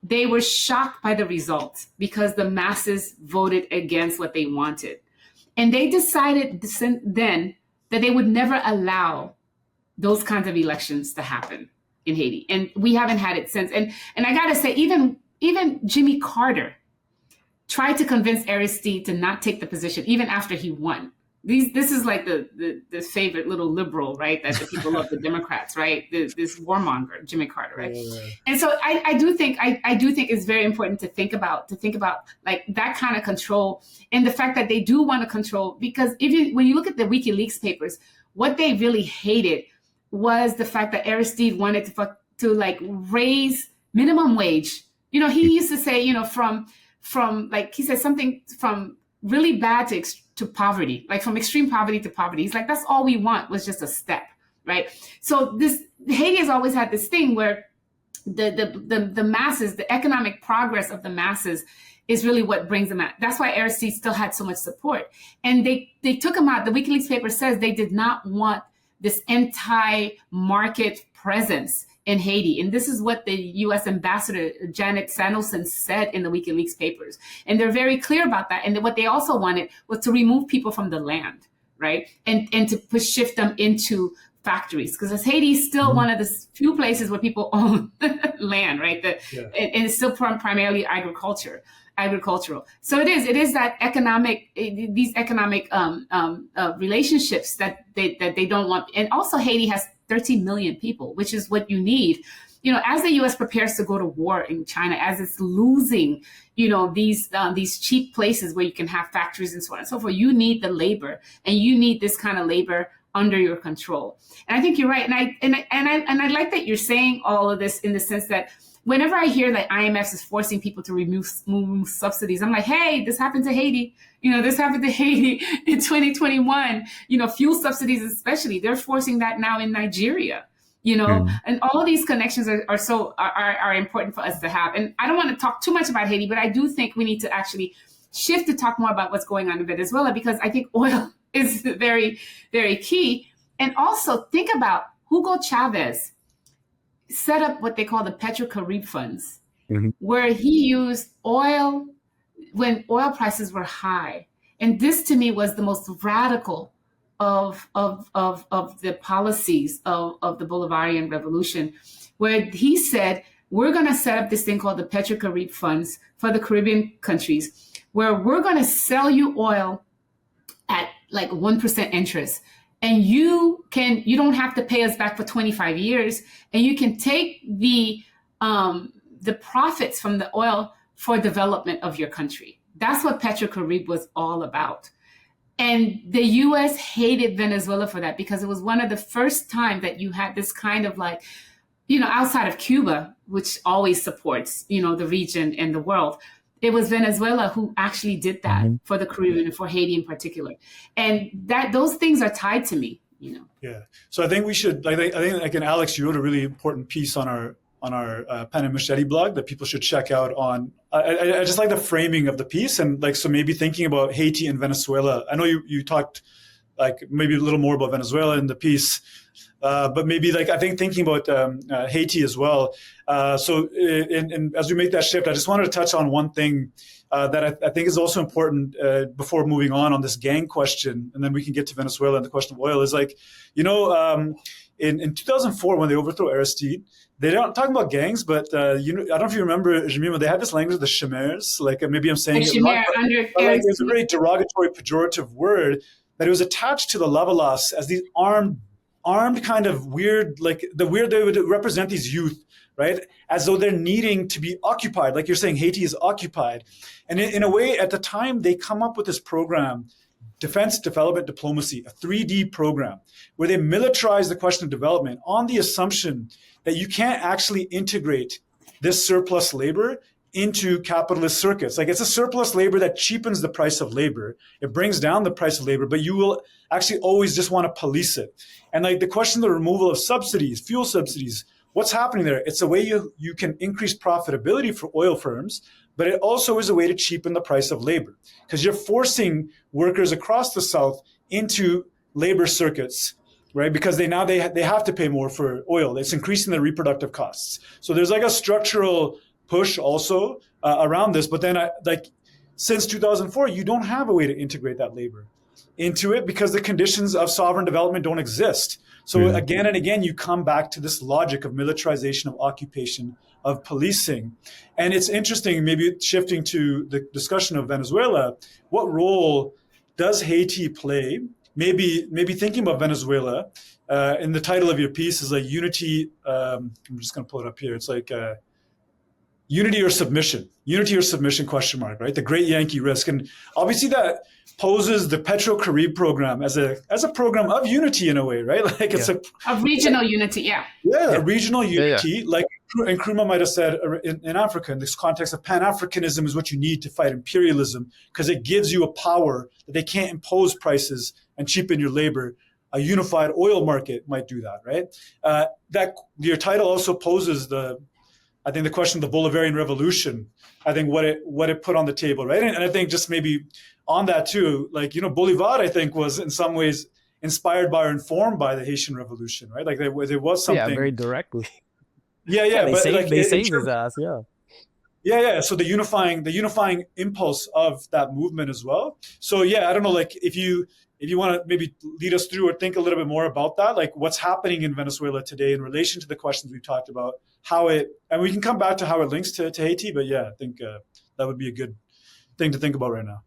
they were shocked by the results because the masses voted against what they wanted. And they decided then that they would never allow those kinds of elections to happen in Haiti. And we haven't had it since. And I got to say, even Jimmy Carter tried to convince Aristide to not take the position, even after he won. This is like the favorite little liberal, right? That the people love, the Democrats, right? This warmonger, Jimmy Carter, right? Yeah. And so I do think it's very important to think about like that kind of control, and the fact that they do want to control, because when you look at the WikiLeaks papers, what they really hated was the fact that Aristide wanted to like raise minimum wage. He used to say, from like, he said something from really bad to poverty, like from extreme poverty to poverty. He's like, that's all we want was just a step, right? So Haiti has always had this thing where the masses, the economic progress of the masses is really what brings them out. That's why Aristide still had so much support. And they took him out. The WikiLeaks paper says they did not want this anti-market presence in Haiti. And this is what the U.S. ambassador, Janet Samuelson, said in the WikiLeaks papers. And they're very clear about that. And what they also wanted was to remove people from the land, right? And to shift them into factories. Because Haiti is still one of the few places where people own land, right? And it's still primarily agricultural. So it is that these economic relationships that they don't want. And also Haiti has 13 million people, which is what you need. As the U.S. prepares to go to war in China, as it's losing, these cheap places where you can have factories and so on and so forth, you need the labor, and you need this kind of labor under your control. And I think you're right. And I like that you're saying all of this in the sense that whenever I hear that IMF is forcing people to remove subsidies, I'm like, hey, this happened to Haiti. This happened to Haiti in 2021. Fuel subsidies, especially, they're forcing that now in Nigeria. And all of these connections are important for us to have. And I don't want to talk too much about Haiti, but I do think we need to actually shift to talk more about what's going on in Venezuela, because I think oil is very, very key. And also think about Hugo Chavez set up what they call the Petrocaribe funds, where he used oil when oil prices were high. And this to me was the most radical of the policies of the Bolivarian Revolution, where he said, we're going to set up this thing called the Petrocarib funds for the Caribbean countries, where we're going to sell you oil at like 1% interest. And you don't have to pay us back for 25 years. And you can take the profits from the oil for development of your country. That's what Petrocarib was all about. And the US hated Venezuela for that, because it was one of the first time that you had this kind of like, outside of Cuba, which always supports, the region and the world. It was Venezuela who actually did that for the Caribbean and for Haiti in particular. And those things are tied to me, Yeah. So I think we should, I think Alex, you wrote a really important piece on our My Machete blog that people should check out on. I just like the framing of the piece, and like, so maybe thinking about Haiti and Venezuela. I know you talked like maybe a little more about Venezuela in the piece, but maybe like, I think thinking about Haiti as well. So as we make that shift, I just wanted to touch on one thing that I think is also important before moving on this gang question, and then we can get to Venezuela and the question of oil. Is like, in 2004 when they overthrow Aristide, they don't talk about gangs, but I don't know if you remember, Jemima, they had this language, the chimères. Like maybe I'm saying it wrong, but like, it was a very derogatory, pejorative word that it was attached to the lavalas as these armed kind of weird, like they would represent these youth, right? As though they're needing to be occupied. Like you're saying, Haiti is occupied. And in a way, at the time, they come up with this program, Defense Development Diplomacy, a 3D program, where they militarize the question of development on the assumption that you can't actually integrate this surplus labor into capitalist circuits. Like, it's a surplus labor that cheapens the price of labor. It brings down the price of labor, but you will actually always just want to police it. And like the question of the removal of subsidies, fuel subsidies, what's happening there? It's a way you can increase profitability for oil firms, but it also is a way to cheapen the price of labor, because you're forcing workers across the South into labor circuits, right? Because they have to pay more for oil. It's increasing their reproductive costs. So there's like a structural push also around this. But then since 2004, you don't have a way to integrate that labor into it because the conditions of sovereign development don't exist. So again and again, you come back to this logic of militarization, of occupation, of policing. And it's interesting, maybe shifting to the discussion of Venezuela, what role does Haiti play? Maybe thinking about Venezuela, in the title of your piece is like unity. I'm just going to pull it up here. It's like unity or submission question mark, right? The great Yankee risk. And obviously that poses the Petro-Carib program as a program of unity in a way, right? Like it's a regional unity. Yeah. A regional unity. Like, and Nkrumah might have said in Africa, in this context of Pan-Africanism is what you need to fight imperialism, because it gives you a power that they can't impose prices and cheapen your labor. A unified oil market might do that, right? That your title also poses the question of the Bolivarian Revolution. I think what it put on the table, right? And I think just maybe on that too, like, Bolivar, I think, was in some ways inspired by or informed by the Haitian Revolution, right? Like there was something. Yeah, very directly. Yeah. They saved his ass. Yeah. Yeah. So the unifying impulse of that movement as well. So yeah, I don't know, like if you want to maybe lead us through or think a little bit more about that, like what's happening in Venezuela today in relation to the questions we've talked about, and we can come back to how it links to Haiti, but yeah, I think that would be a good thing to think about right now.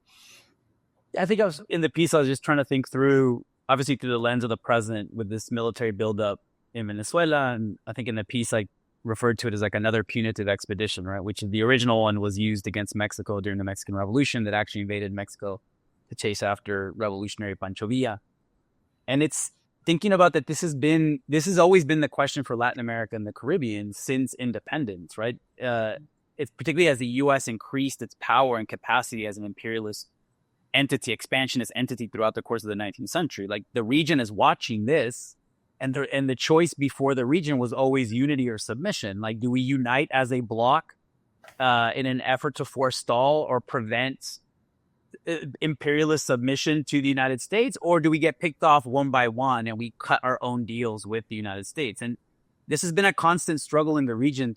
I think I was just trying to think through, obviously through the lens of the present with this military buildup in Venezuela. And I think in the piece, I referred to it as like another punitive expedition, right? Which the original one was used against Mexico during the Mexican Revolution that actually invaded Mexico to chase after revolutionary Pancho Villa. And it's thinking about that this has always been the question for Latin America and the Caribbean since independence, right? It's particularly as the U.S. increased its power and capacity as an imperialist entity, expansionist entity throughout the course of the 19th century. Like the region is watching this, and the choice before the region was always unity or submission. Like, do we unite as a bloc in an effort to forestall or prevent imperialist submission to the United States, or do we get picked off one by one and we cut our own deals with the United States? And this has been a constant struggle in the region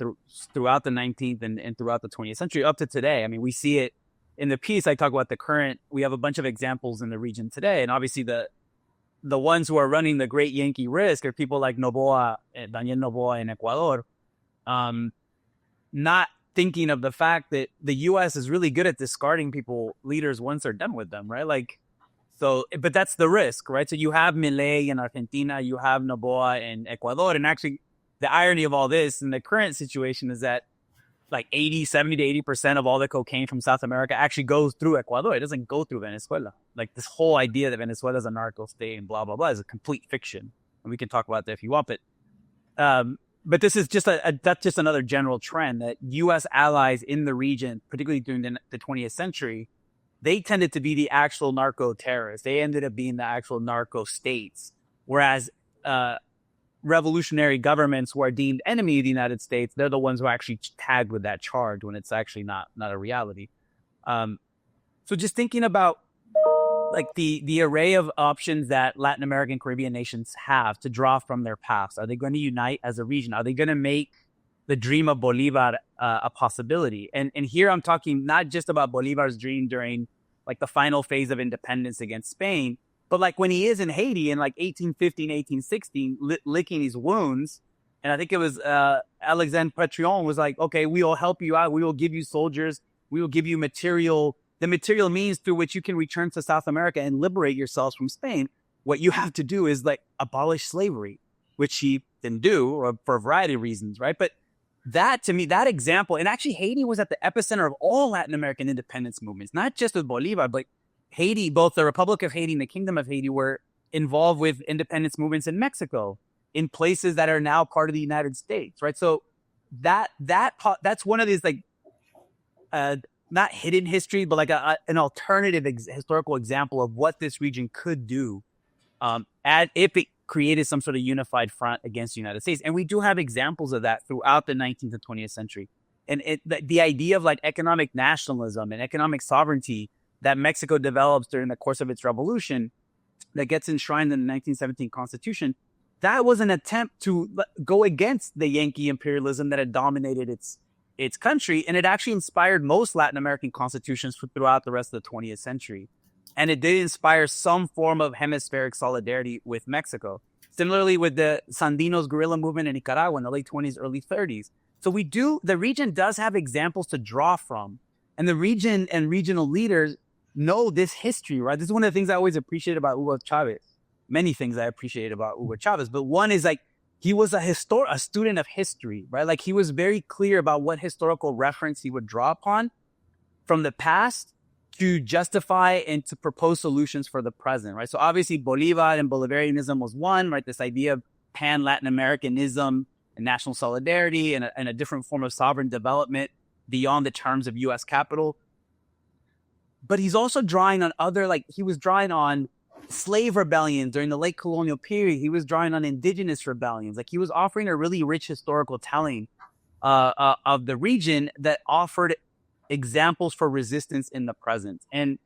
throughout the 19th and throughout the 20th century up to today. I mean, we see it in the piece. I talk about we have a bunch of examples in the region today, and obviously the the ones who are running the great Yankee risk are people like Daniel Noboa in Ecuador, not thinking of the fact that the U.S. is really good at discarding leaders once they're done with them, right? Like, so, but that's the risk, right? So you have Milei in Argentina, you have Noboa in Ecuador, and actually the irony of all this in the current situation is that like 70 to 80% of all the cocaine from South America actually goes through Ecuador. It doesn't go through Venezuela. Like this whole idea that Venezuela is a narco state and blah, blah, blah is a complete fiction. And we can talk about that if you want, but this is just that's just another general trend that U.S. allies in the region, particularly during the 20th century, they tended to be the actual narco terrorists. They ended up being the actual narco states, whereas revolutionary governments who are deemed enemy of the United States, they're the ones who are actually tagged with that charge when it's actually not a reality. So just thinking about like the array of options that Latin American Caribbean nations have to draw from their past. Are they going to unite as a region? Are they going to make the dream of Bolivar a possibility? And here I'm talking not just about Bolivar's dream during like the final phase of independence against Spain, but like when he is in Haiti in like 1815, 1816, licking his wounds. And I think it was Alexandre Petion was like, okay, we will help you out. We will give you soldiers. We will give you the material means through which you can return to South America and liberate yourselves from Spain. What you have to do is like abolish slavery, which he didn't do or for a variety of reasons, right? But that, to me, that example, and actually Haiti was at the epicenter of all Latin American independence movements, not just with Bolivar, but Haiti, both the Republic of Haiti and the Kingdom of Haiti were involved with independence movements in Mexico, in places that are now part of the United States, right? So that's one of these like, not hidden history, but like an alternative historical example of what this region could do if it created some sort of unified front against the United States. And we do have examples of that throughout the 19th and 20th century. And the idea of like economic nationalism and economic sovereignty that Mexico develops during the course of its revolution that gets enshrined in the 1917 Constitution, that was an attempt to go against the Yankee imperialism that had dominated its country. And it actually inspired most Latin American constitutions throughout the rest of the 20th century. And it did inspire some form of hemispheric solidarity with Mexico. Similarly with the Sandinos guerrilla movement in Nicaragua in the late 20s, early 30s. So the region does have examples to draw from. And the region and regional leaders know this history, right? This is one of the things I always appreciate about Hugo Chavez. Many things I appreciate about Hugo Chavez, but one is like, he was a student of history, right? Like he was very clear about what historical reference he would draw upon from the past to justify and to propose solutions for the present, right? So obviously Bolivar and Bolivarianism was one, right? This idea of pan-Latin Americanism and national solidarity and a different form of sovereign development beyond the terms of U.S. capital. But he's also drawing on he was drawing on slave rebellions during the late colonial period. He was drawing on indigenous rebellions. Like he was offering a really rich historical telling of the region that offered examples for resistance in the present. And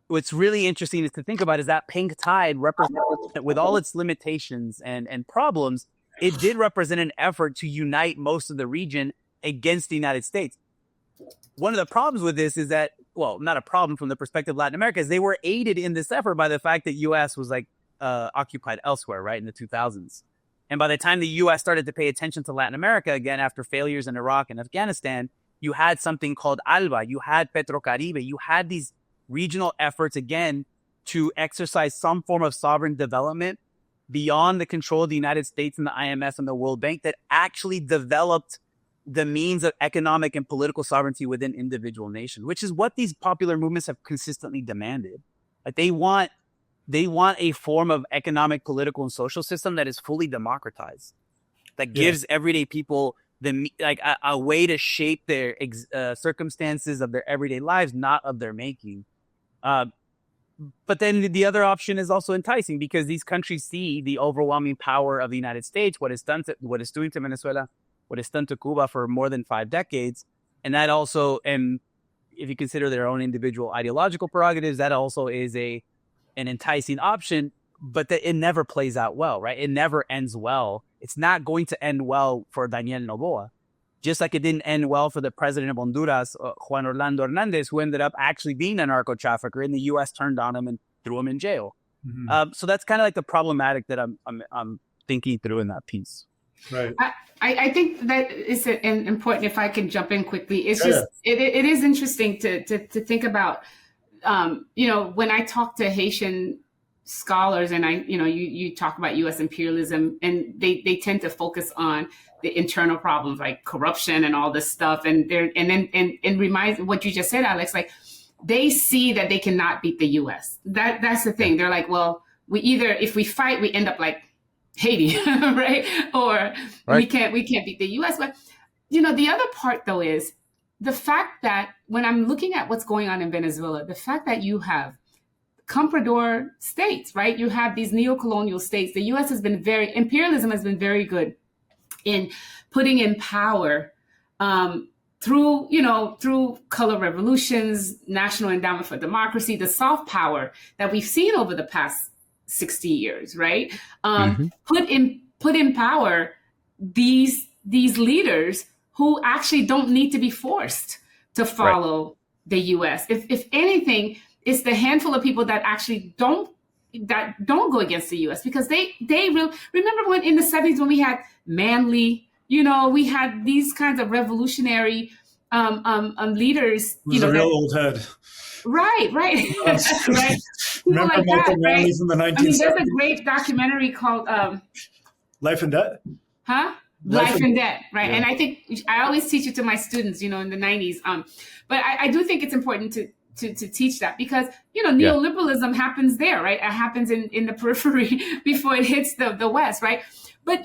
what's really interesting is to think about is that pink tide represents, with all its limitations and problems, it did represent an effort to unite most of the region against the United States. One of the problems with this is that, well, not a problem from the perspective of Latin America, is they were aided in this effort by the fact that U.S. was like occupied elsewhere, right, in the 2000s. And by the time the U.S. started to pay attention to Latin America again after failures in Iraq and Afghanistan, you had something called ALBA, you had Petrocaribe, you had these regional efforts again to exercise some form of sovereign development beyond the control of the United States and the IMF and the World Bank that actually developed the means of economic and political sovereignty within individual nations, which is what these popular movements have consistently demanded. Like they want a form of economic, political, and social system that is fully democratized, that gives everyday people a way to shape their circumstances of their everyday lives, not of their making. But then the other option is also enticing because these countries see the overwhelming power of the United States, what it's doing to Venezuela, what it's done to Cuba for more than 5 decades. And that also, and if you consider their own individual ideological prerogatives, that also is an enticing option, but that it never plays out well, right? It never ends well. It's not going to end well for Daniel Noboa, just like it didn't end well for the president of Honduras, Juan Orlando Hernandez, who ended up actually being a narco trafficker, and the U.S. turned on him and threw him in jail. So that's kind of like the problematic that I'm thinking through in that piece. Right. I think that is important. If I can jump in quickly, it's just it is interesting to think about. When I talk to Haitian scholars, and you talk about U.S. imperialism, and they tend to focus on the internal problems like corruption and all this stuff, and reminds what you just said, Alex. Like they see that they cannot beat the U.S. That's the thing. They're like, well, if we fight, we end up like Haiti, right? Or we can't beat the U.S. But the other part though is the fact that when I'm looking at what's going on in Venezuela, the fact that you have comprador states, right? You have these neo-colonial states. The U.S. imperialism has been very good in putting in power through color revolutions, National Endowment for Democracy, the soft power that we've seen over the past 60 years, right? Put in power these leaders who actually don't need to be forced to follow the U.S. If anything, it's the handful of people that actually don't go against the U.S. because they remember when in the 70s when we had Manley, we had these kinds of revolutionary leaders. It was a real old head. Right. Right. People like that, right? From the 1970s. There's a great documentary called Life and Debt. Huh? Life and Debt, right? Yeah. And I think I always teach it to my students, in the 90s. But I do think it's important to teach that because, neoliberalism happens there, right? It happens in the periphery before it hits the West, right? But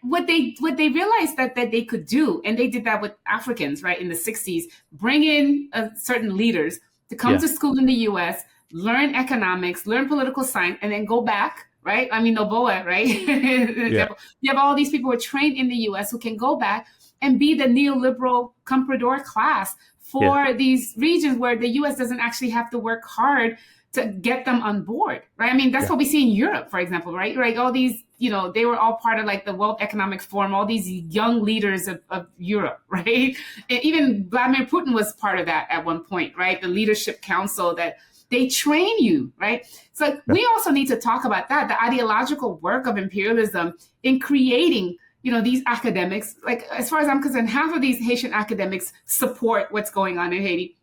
what they realized that they could do, and they did that with Africans, right? In the 60s, bring in certain leaders to come to school in the U.S., learn economics, learn political science, and then go back. Right? I mean, Noboa, right? You have all these people who are trained in the U.S. who can go back and be the neoliberal comprador class for these regions where the U.S. doesn't actually have to work hard to get them on board, right? I mean, that's what we see in Europe, for example, right? Like all these, they were all part of like the World Economic Forum, all these young leaders of Europe, right? And even Vladimir Putin was part of that at one point, right? The Leadership Council that they train you, right? So we also need to talk about that, the ideological work of imperialism in creating, these academics. Like, as far as I'm concerned, half of these Haitian academics support what's going on in Haiti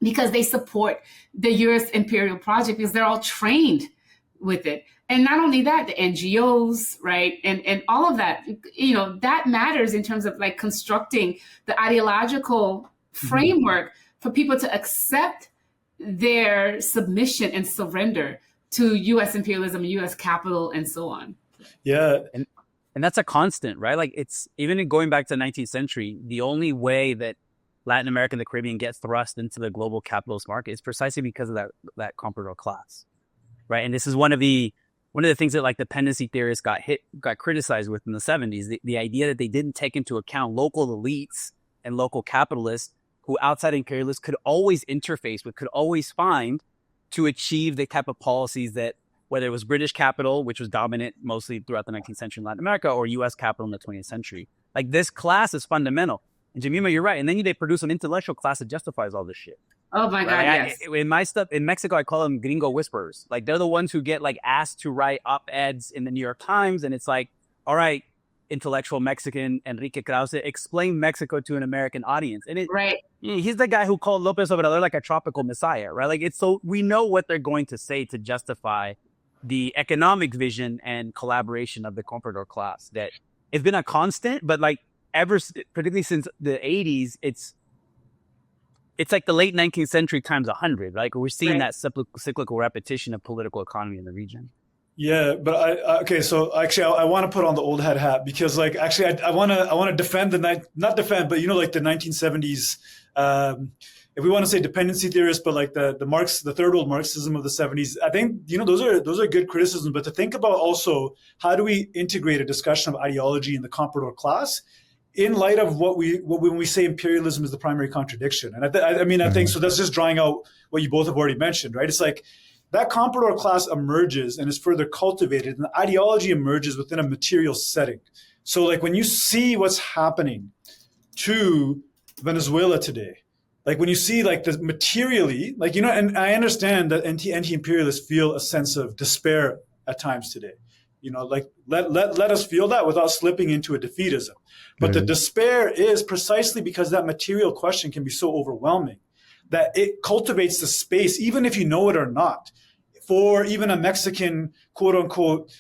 because they support the U.S. imperial project because they're all trained with it. And not only that, the NGOs, right? And all of that, that matters in terms of like constructing the ideological framework for people to accept their submission and surrender to U.S. imperialism, U.S. capital, and so on. Yeah. And that's a constant, right? Like it's even in going back to the 19th century, the only way that Latin America and the Caribbean gets thrust into the global capitalist market is precisely because of that comprador class, right? And this is one of the things that like dependency theorists got criticized with in the 70s, the idea that they didn't take into account local elites and local capitalists who outside imperialists could always interface with, could always find to achieve the type of policies that, whether it was British capital, which was dominant mostly throughout the 19th century in Latin America, or U.S. capital in the 20th century. Like this class is fundamental. And Jemima, you're right. And then they produce an intellectual class that justifies all this shit. Oh my God, yes. In my stuff, in Mexico, I call them gringo whisperers. Like they're the ones who get like asked to write op-eds in the New York Times. And it's like, all right, intellectual Mexican Enrique Krause, explain Mexico to an American audience. And he's the guy who called López Obrador like a tropical messiah, right? Like it's so we know what they're going to say to justify the economic vision and collaboration of the comprador class. That it's been a constant, but like particularly since the 80s, it's like the late 19th century times 100. Like we're seeing that cyclical repetition of political economy in the region. Yeah, but so actually I want to put on the old hat because like actually I want to defend not defend, but like the 1970s, if we want to say dependency theorists, but like the third world Marxism of the 70s, I think those are good criticisms. But to think about also how do we integrate a discussion of ideology in the comprador class in light of when we say imperialism is the primary contradiction, and I think so. That's just drawing out what you both have already mentioned, right? It's like that comprador class emerges and is further cultivated, and the ideology emerges within a material setting. So like when you see what's happening to Venezuela today, like when you see like the materially, like, and I understand that anti-imperialists feel a sense of despair at times today. Like let us feel that without slipping into a defeatism. But the despair is precisely because that material question can be so overwhelming that it cultivates the space, even if you know it or not, for even a Mexican, quote unquote,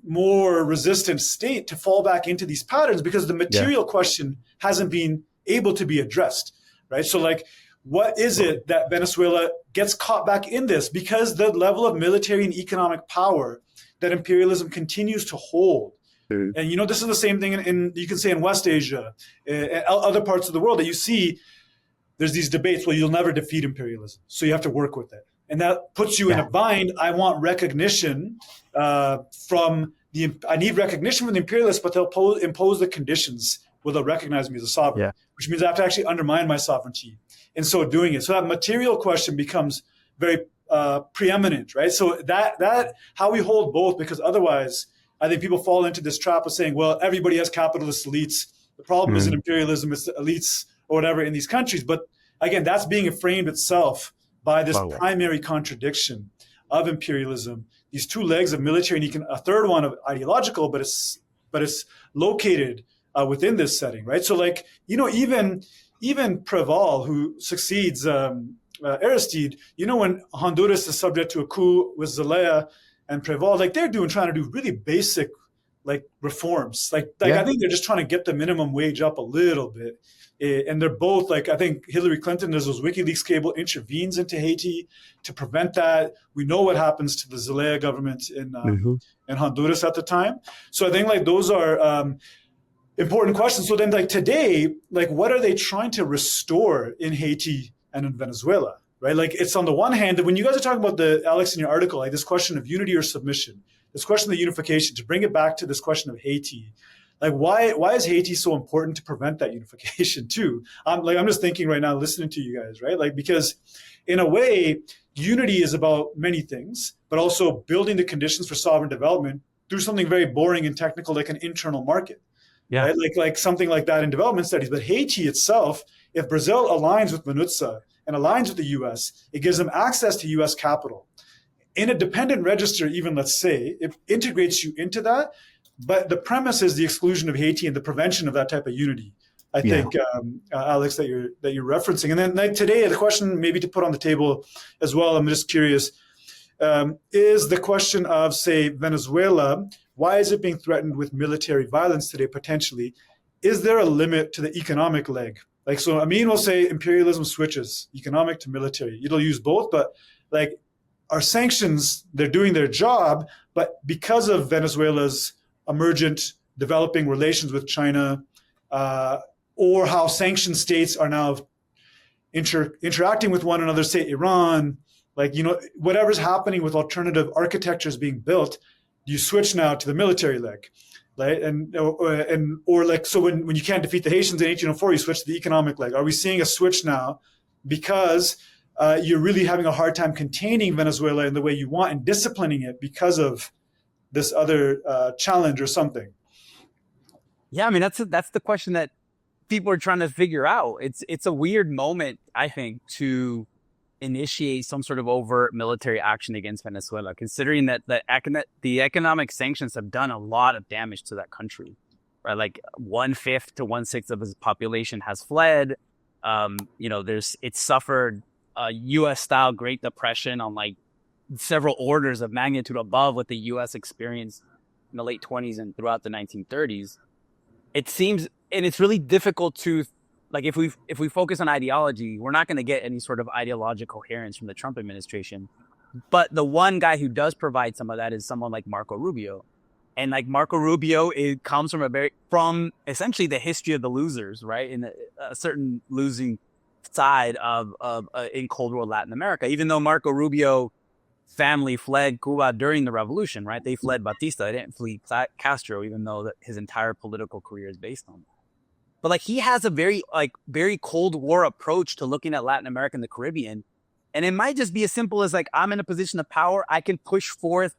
more resistant state to fall back into these patterns because the material question hasn't been able to be addressed, right? So like, what is it that Venezuela gets caught back in this? Because the level of military and economic power that imperialism continues to hold. And, this is the same thing you can say in West Asia, other parts of the world that you see, there's these debates, well, you'll never defeat imperialism, so you have to work with it. And that puts you in a bind. I want recognition I need recognition from the imperialists, but they'll impose the conditions where they'll recognize me as a sovereign, which means I have to actually undermine my sovereignty in so doing it. So that material question becomes very preeminent, right? So that how we hold both, because otherwise I think people fall into this trap of saying, well, everybody has capitalist elites. The problem isn't imperialism, it's the elites or whatever in these countries. But again, that's being framed itself by this primary contradiction of imperialism, these two legs of military and a third one of ideological, but it's located within this setting, right? So like, even Preval, who succeeds Aristide, when Honduras is subject to a coup with Zelaya and Preval, like they're trying to do really basic like reforms. I think they're just trying to get the minimum wage up a little bit. And they're both like, I think Hillary Clinton, there's those WikiLeaks cable, intervenes into Haiti to prevent that. We know what happens to the Zelaya government in Honduras at the time. So I think like those are important questions. So then like today, like what are they trying to restore in Haiti and in Venezuela, right? Like it's on the one hand that when you guys are talking about Alex, in your article, like this question of unity or submission, this question of unification, to bring it back to this question of Haiti, like why is Haiti so important to prevent that unification too? I'm just thinking right now, listening to you guys, right? Like, because in a way, unity is about many things, but also building the conditions for sovereign development through something very boring and technical, like an internal market. Yeah. Right? Like something like that in development studies. But Haiti itself, if Brazil aligns with MINUTSA and aligns with the US, it gives them access to US capital. In a dependent register, even let's say, it integrates you into that. But the premise is the exclusion of Haiti and the prevention of that type of unity. I think, Alex, that you're referencing. And then like today, the question maybe to put on the table as well, I'm just curious, is the question of, say, Venezuela, why is it being threatened with military violence today, potentially? Is there a limit to the economic leg? Like, so Amin will say imperialism switches economic to military. It'll use both, but like our sanctions, they're doing their job, but because of Venezuela's emergent developing relations with China, or how sanctioned states are now interacting with one another, say Iran, like, whatever's happening with alternative architectures being built, you switch now to the military leg, right? Or like, so when you can't defeat the Haitians in 1804, you switch to the economic leg. Are we seeing a switch now because you're really having a hard time containing Venezuela in the way you want and disciplining it because of this other challenge or something? Yeah, I mean, that's the question that people are trying to figure out. It's a weird moment, I think, to initiate some sort of overt military action against Venezuela, considering that the economic sanctions have done a lot of damage to that country, right? Like 1/5 to 1/6 of its population has fled. It's suffered a U.S. style Great Depression on like several orders of magnitude above what the U.S. experienced in the late 20s and throughout the 1930s. It seems, and it's really difficult to, like, if we focus on ideology, we're not going to get any sort of ideological coherence from the Trump administration. But the one guy who does provide some of that is someone like Marco Rubio. And like Marco Rubio, it comes from essentially the history of the losers, right? In a certain losing side of in Cold War Latin America. Even though Marco Rubio family fled Cuba during the revolution, right? They fled Batista. They didn't flee Castro, even though his entire political career is based on that. But like he has a very Cold War approach to looking at Latin America and the Caribbean. And it might just be as simple as like, I'm in a position of power. I can push forth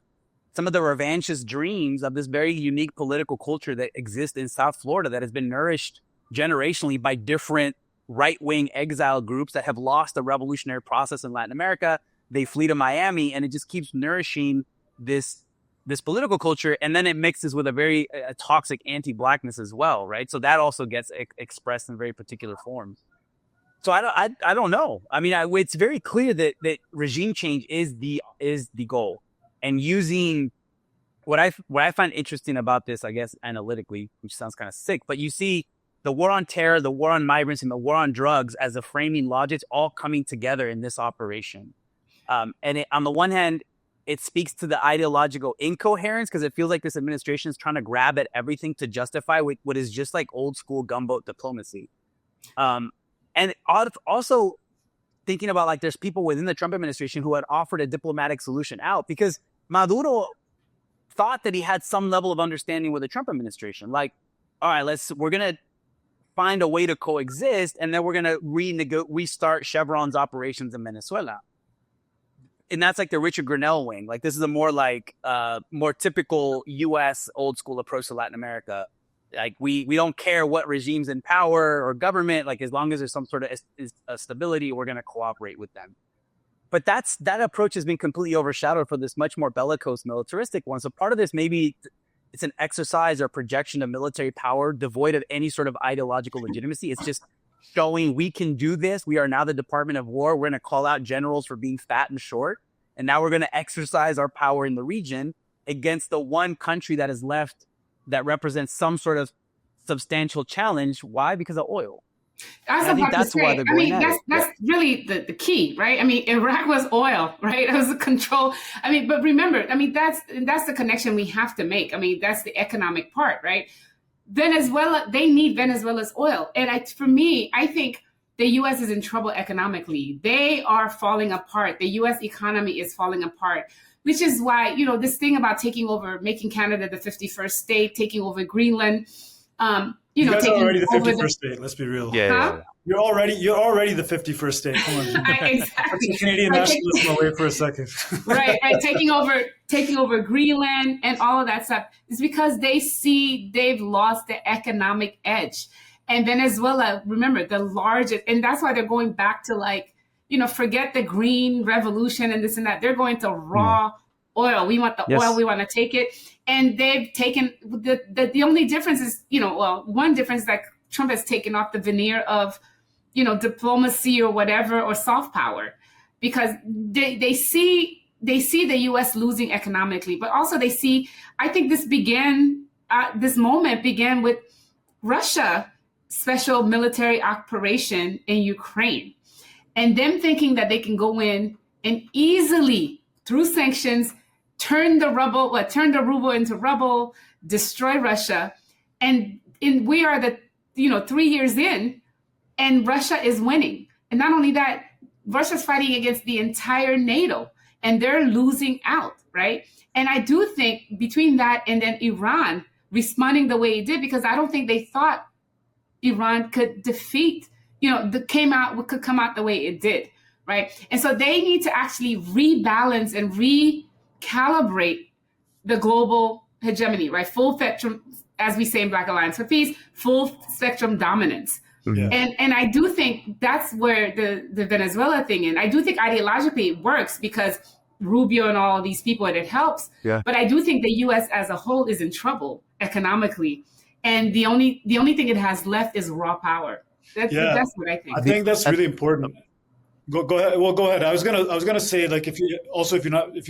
some of the revanchist dreams of this very unique political culture that exists in South Florida that has been nourished generationally by different right-wing exile groups that have lost the revolutionary process in Latin America. They flee to Miami, and it just keeps nourishing this political culture, and then it mixes with a very toxic anti-blackness as well, right? So that also gets expressed in very particular forms. So I don't know. I mean, it's very clear that regime change is the goal, and using what I find interesting about this, I guess analytically, which sounds kind of sick, but you see the war on terror, the war on migrants, and the war on drugs as the framing logics all coming together in this operation. And on the one hand, it speaks to the ideological incoherence because it feels like this administration is trying to grab at everything to justify what is just like old school gunboat diplomacy. And also thinking about like there's people within the Trump administration who had offered a diplomatic solution out because Maduro thought that he had some level of understanding with the Trump administration. Like, all right, we're going to find a way to coexist, and then we're going to restart Chevron's operations in Venezuela. And that's like the Richard Grenell wing. Like this is a more like more typical U.S. old school approach to Latin America. Like we don't care what regime's in power or government. Like as long as there's some sort of stability, we're going to cooperate with them. But that approach has been completely overshadowed for this much more bellicose militaristic one. So part of this maybe it's an exercise or projection of military power devoid of any sort of ideological legitimacy. It's just showing we can do this. We are now the Department of War. We're going to call out generals for being fat and short. And now we're going to exercise our power in the region against the one country that is left that represents some sort of substantial challenge. Why? Because of oil. I think that's why they're going that's really the key, right? I mean, Iraq was oil, right? It was the control. I mean, but remember, I mean, that's the connection we have to make. I mean, that's the economic part, right? Venezuela, they need Venezuela's oil. And for me, I think the U.S. is in trouble economically. They are falling apart. The U.S. economy is falling apart, which is why, this thing about taking over, making Canada the 51st state, taking over Greenland, you guys are already the 51st state. Let's be real. Yeah. You're already the 51st state. Come on. Exactly. Put Canadian nationalism away for a second. right. Taking over Greenland and all of that stuff is because they see they've lost the economic edge. And Venezuela, remember, the largest, and that's why they're going back to forget the green revolution and this and that. They're going to raw oil. We want the oil. We want to take it. And they've taken the only difference is, one difference is that Trump has taken off the veneer of, diplomacy or whatever, or soft power, because they see the U.S. losing economically, but also they see, I think this moment began with Russia special military operation in Ukraine and them thinking that they can go in and easily through sanctions, turn the ruble into rubble, destroy Russia. And we are 3 years in, and Russia is winning. And not only that, Russia's fighting against the entire NATO, and they're losing out, right? And I do think between that and then Iran responding the way it did, because I don't think they thought Iran could could come out the way it did, right? And so they need to actually rebalance and recalibrate the global hegemony, right? Full spectrum, as we say in Black Alliance for Peace, full spectrum dominance. Yeah. And I do think that's where the Venezuela thing is. I do think ideologically it works because Rubio and all of these people, and it helps. Yeah. But I do think the U.S. as a whole is in trouble economically. And the only thing it has left is raw power. That's what I think. I think that's really important. Go ahead. Well, go ahead. I was gonna say, like, if you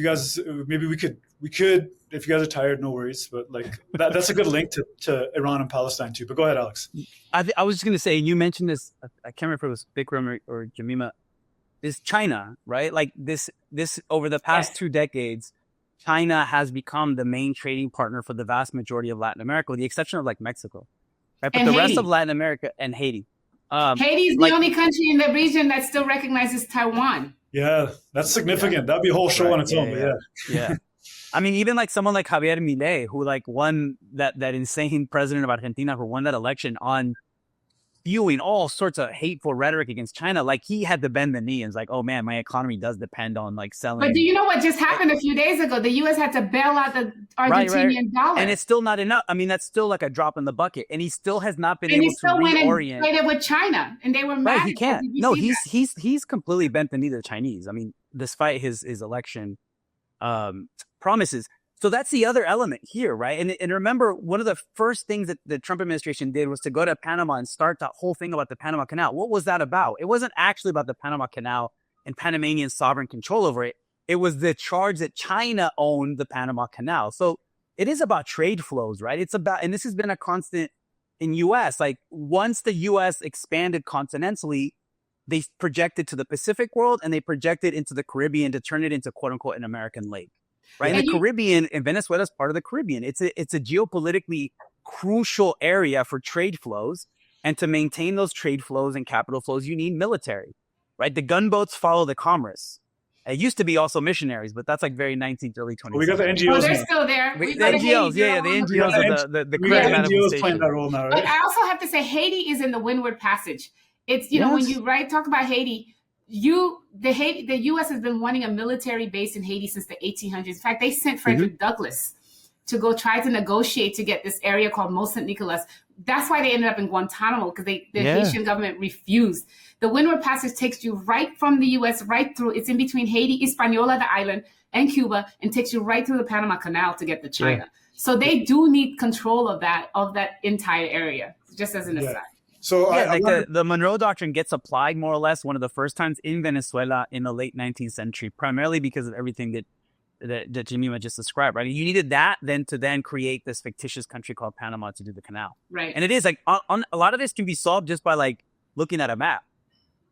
guys, maybe we could, if you guys are tired, no worries. But like that's a good link to Iran and Palestine too. But go ahead, Alex. I was just gonna say, you mentioned this. I can't remember if it was Bikrum or Jemima. Is China, right? Like this over the past 2 decades, China has become the main trading partner for the vast majority of Latin America, with the exception of like Mexico, right? But the rest of Latin America and Haiti. Haiti is the only country in the region that still recognizes Taiwan. Yeah, that's significant. That'd be a whole show on its own. Yeah. I mean, even like someone like Javier Milei, who like won that insane president of Argentina, who won that election on spewing all sorts of hateful rhetoric against China, like he had to bend the knee and was like, oh man, my economy does depend on like selling. But do you know what just happened a few days ago? The U.S. had to bail out the Argentinian dollar. And it's still not enough. I mean, that's still like a drop in the bucket. And he still has not been able to reorient. And he still went with China, and they were mad. Right, he can't. No, he's completely bent the knee to the Chinese. I mean, despite his election promises. So that's the other element here, right? And remember, one of the first things that the Trump administration did was to go to Panama and start that whole thing about the Panama Canal. What was that about? It wasn't actually about the Panama Canal and Panamanian sovereign control over it. It was the charge that China owned the Panama Canal. So it is about trade flows, right? It's about, and this has been a constant in U.S. Like once the U.S. expanded continentally, they projected to the Pacific world and they projected into the Caribbean to turn it into quote unquote an American lake. Right. And the Caribbean, and Venezuela is part of the Caribbean. It's a geopolitically crucial area for trade flows. And to maintain those trade flows and capital flows, you need military, right? The gunboats follow the commerce. It used to be also missionaries, but that's like very 19th, early 20th. We got the NGOs. Oh, they're still there. The NGOs, yeah, the NGOs are the current manifestation. Playing that role now, right? But I also have to say, Haiti is in the Windward Passage. It's, you know, when you talk about Haiti, the U.S. has been wanting a military base in Haiti since the 1800s. In fact, they sent Frederick Douglass to go try to negotiate to get this area called Mont Saint Nicolas. That's why they ended up in Guantanamo, because the Haitian government refused. The Windward Passage takes you right from the U.S. right through. It's in between Haiti, Hispaniola, the island, and Cuba, and takes you right through the Panama Canal to get to China. So they do need control of that entire area, just as an aside. So the Monroe Doctrine gets applied more or less one of the first times in Venezuela in the late 19th century, primarily because of everything that Jemima just described, right? You needed that then to create this fictitious country called Panama to do the canal. Right. And it is like on a lot of this can be solved just by like looking at a map.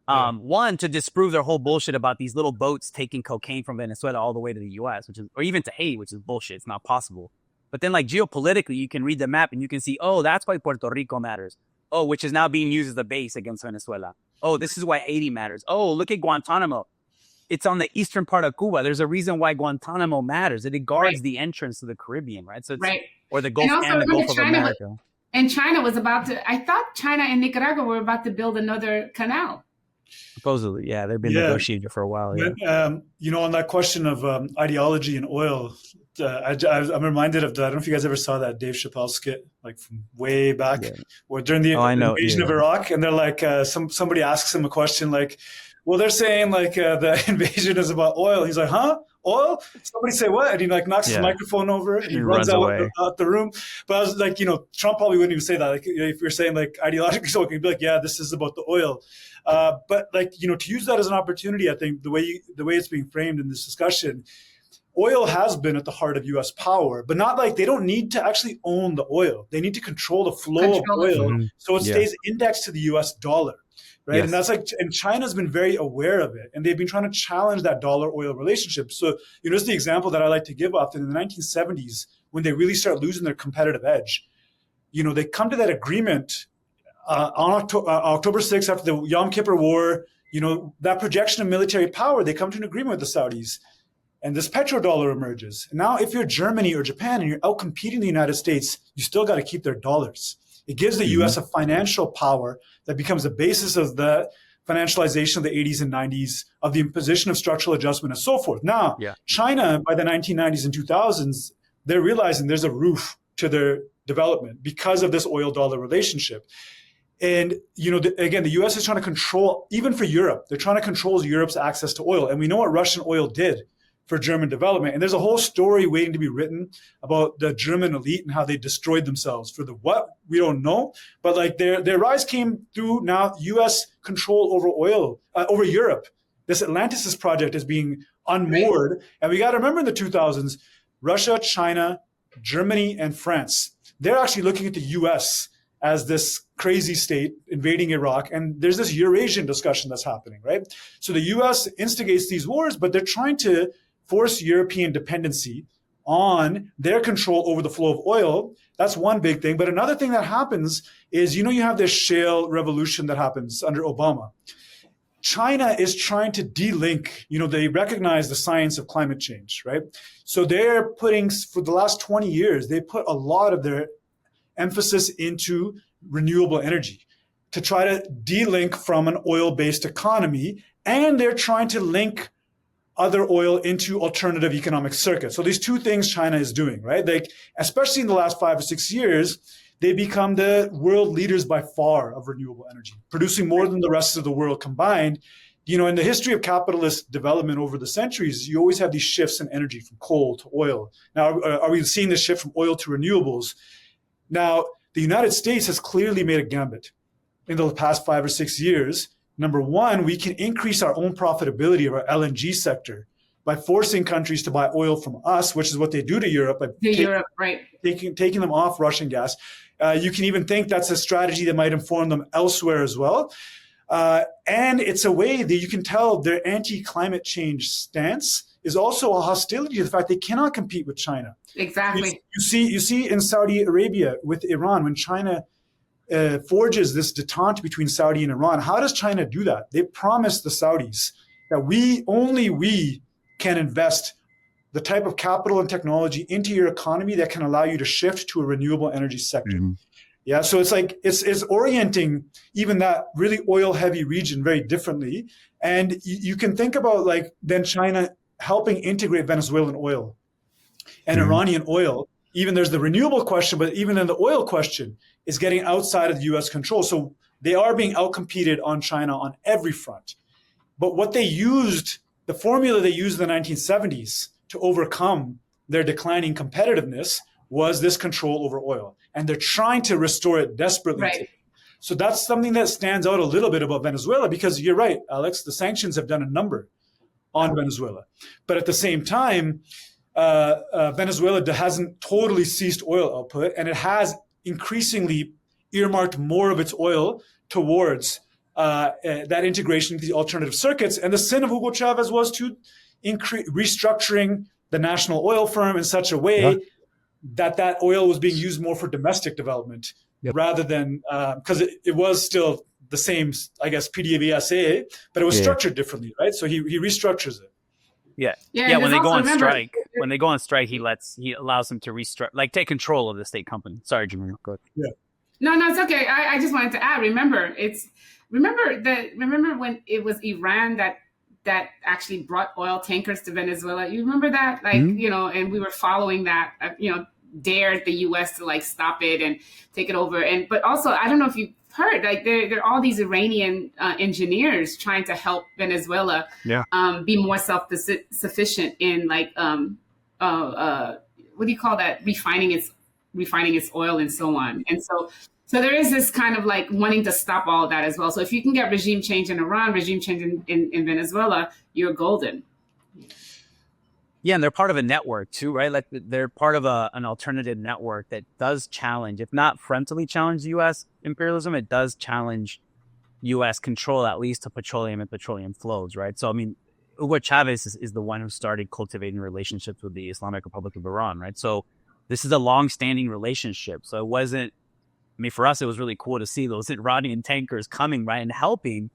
One, to disprove their whole bullshit about these little boats taking cocaine from Venezuela all the way to the US, or even to Haiti, which is bullshit. It's not possible. But then like geopolitically, you can read the map and you can see, oh, that's why Puerto Rico matters. Oh, which is now being used as a base against Venezuela. Oh, this is why Haiti matters. Oh, look at Guantanamo. It's on the eastern part of Cuba. There's a reason why Guantanamo matters. It guards the entrance to the Caribbean, right? So it's, or the Gulf and the Gulf of America. And China was about to, I thought China and Nicaragua were about to build another canal. Supposedly, yeah. They've been negotiating for a while. Yeah. You know, on that question of ideology and oil, I'm reminded of I don't know if you guys ever saw that Dave Chappelle skit, like from way back, or during the invasion of Iraq, and they're like, somebody asks him a question like, well, they're saying like the invasion is about oil. He's like, huh? Oil? Somebody say what? And he like knocks his microphone over and he runs out the room. But I was like, you know, Trump probably wouldn't even say that. Like, if you're saying like ideologically, so he'd be like, yeah, this is about the oil. But like, you know, to use that as an opportunity, I think the way it's being framed in this discussion, oil has been at the heart of U.S. power, but not like they don't need to actually own the oil. They need to control the flow of oil so it stays indexed to the U.S. dollar, right? Yes. And that's like, and China's been very aware of it, and they've been trying to challenge that dollar-oil relationship. So, you know, this is the example that I like to give often. In the 1970s, when they really start losing their competitive edge, you know, they come to that agreement on October 6th after the Yom Kippur War. You know, that projection of military power, they come to an agreement with the Saudis. And this petrodollar emerges. And now if you're Germany or Japan and you're out competing the United States, you still got to keep their dollars. It gives the U.S. a financial power that becomes the basis of the financialization of the 80s and 90s, of the imposition of structural adjustment and so forth. Now, China, by the 1990s and 2000s, they're realizing there's a roof to their development because of this oil-dollar relationship. And, you know, again, the U.S. is trying to control, even for Europe, they're trying to control Europe's access to oil. And we know what Russian oil did for German development. And there's a whole story waiting to be written about the German elite and how they destroyed themselves for the what, we don't know. But like their rise came through now U.S. control over oil, over Europe. This Atlantis project is being unmoored. And we got to remember in the 2000s, Russia, China, Germany, and France, they're actually looking at the U.S. as this crazy state invading Iraq. And there's this Eurasian discussion that's happening, right? So the U.S. instigates these wars, but they're trying to force European dependency on their control over the flow of oil. That's one big thing. But another thing that happens is, you know, you have this shale revolution that happens under Obama. China is trying to de-link, you know, they recognize the science of climate change, right? So they're putting, for the last 20 years, they put a lot of their emphasis into renewable energy. to try to de-link from an oil-based economy, and they're trying to link other oil into alternative economic circuits. So these two things China is doing, right? Like, especially in the last 5 or 6 years, they become the world leaders by far of renewable energy, producing more than the rest of the world combined. You know, in the history of capitalist development over the centuries, you always have these shifts in energy from coal to oil. Now, are we seeing this shift from oil to renewables? Now, the United States has clearly made a gambit in the past 5 or 6 years. Number one, we can increase our own profitability of our LNG sector by forcing countries to buy oil from us, which is what they do to Europe, by taking them off Russian gas. You can even think that's a strategy that might inform them elsewhere as well. And it's a way that you can tell their anti-climate change stance is also a hostility to the fact they cannot compete with China. Exactly. You see in Saudi Arabia with Iran, when China forges this detente between Saudi and Iran, how does China do that? They promise the Saudis that we can invest the type of capital and technology into your economy that can allow you to shift to a renewable energy sector. Mm-hmm. Yeah, so it's like it's orienting even that really oil-heavy region very differently. And you can think about like then China helping integrate Venezuelan oil and Iranian oil. Even there's the renewable question, but even then the oil question is getting outside of the U.S. control. So they are being outcompeted on China on every front. But what they used, the formula they used in the 1970s to overcome their declining competitiveness was this control over oil. And they're trying to restore it desperately. Right. So that's something that stands out a little bit about Venezuela, because you're right, Alex, the sanctions have done a number on Venezuela. But at the same time, Venezuela hasn't totally ceased oil output, and it has increasingly earmarked more of its oil towards that integration into the alternative circuits. And the sin of Hugo Chavez was to restructuring the national oil firm in such a way that oil was being used more for domestic development rather than, because it was still the same, I guess, PDVSA, but it was structured differently, right? So he restructures it. Yeah. When they go on strike, he allows them to restructure, like take control of the state company. Sorry, Jemima, go ahead. Yeah. No, it's okay. I just wanted to add. Remember when it was Iran that actually brought oil tankers to Venezuela. You remember that, like and we were following that. Dared the U.S. to like stop it and take it over. But also, I don't know if you've heard, like there are all these Iranian engineers trying to help Venezuela be more self-sufficient in like what do you call that, refining its oil and so on. And so there is this kind of like wanting to stop all of that as well. So if you can get regime change in Iran, regime change in Venezuela, you're golden. Yeah, and they're part of a network too, right? Like they're part of an alternative network that does challenge, if not frontally challenge U.S. imperialism, it does challenge U.S. control, at least to petroleum and petroleum flows, right? So, I mean, Hugo Chavez is the one who started cultivating relationships with the Islamic Republic of Iran, right? So this is a long-standing relationship. So it wasn't, I mean, for us, it was really cool to see those Iranian tankers coming, right, and helping.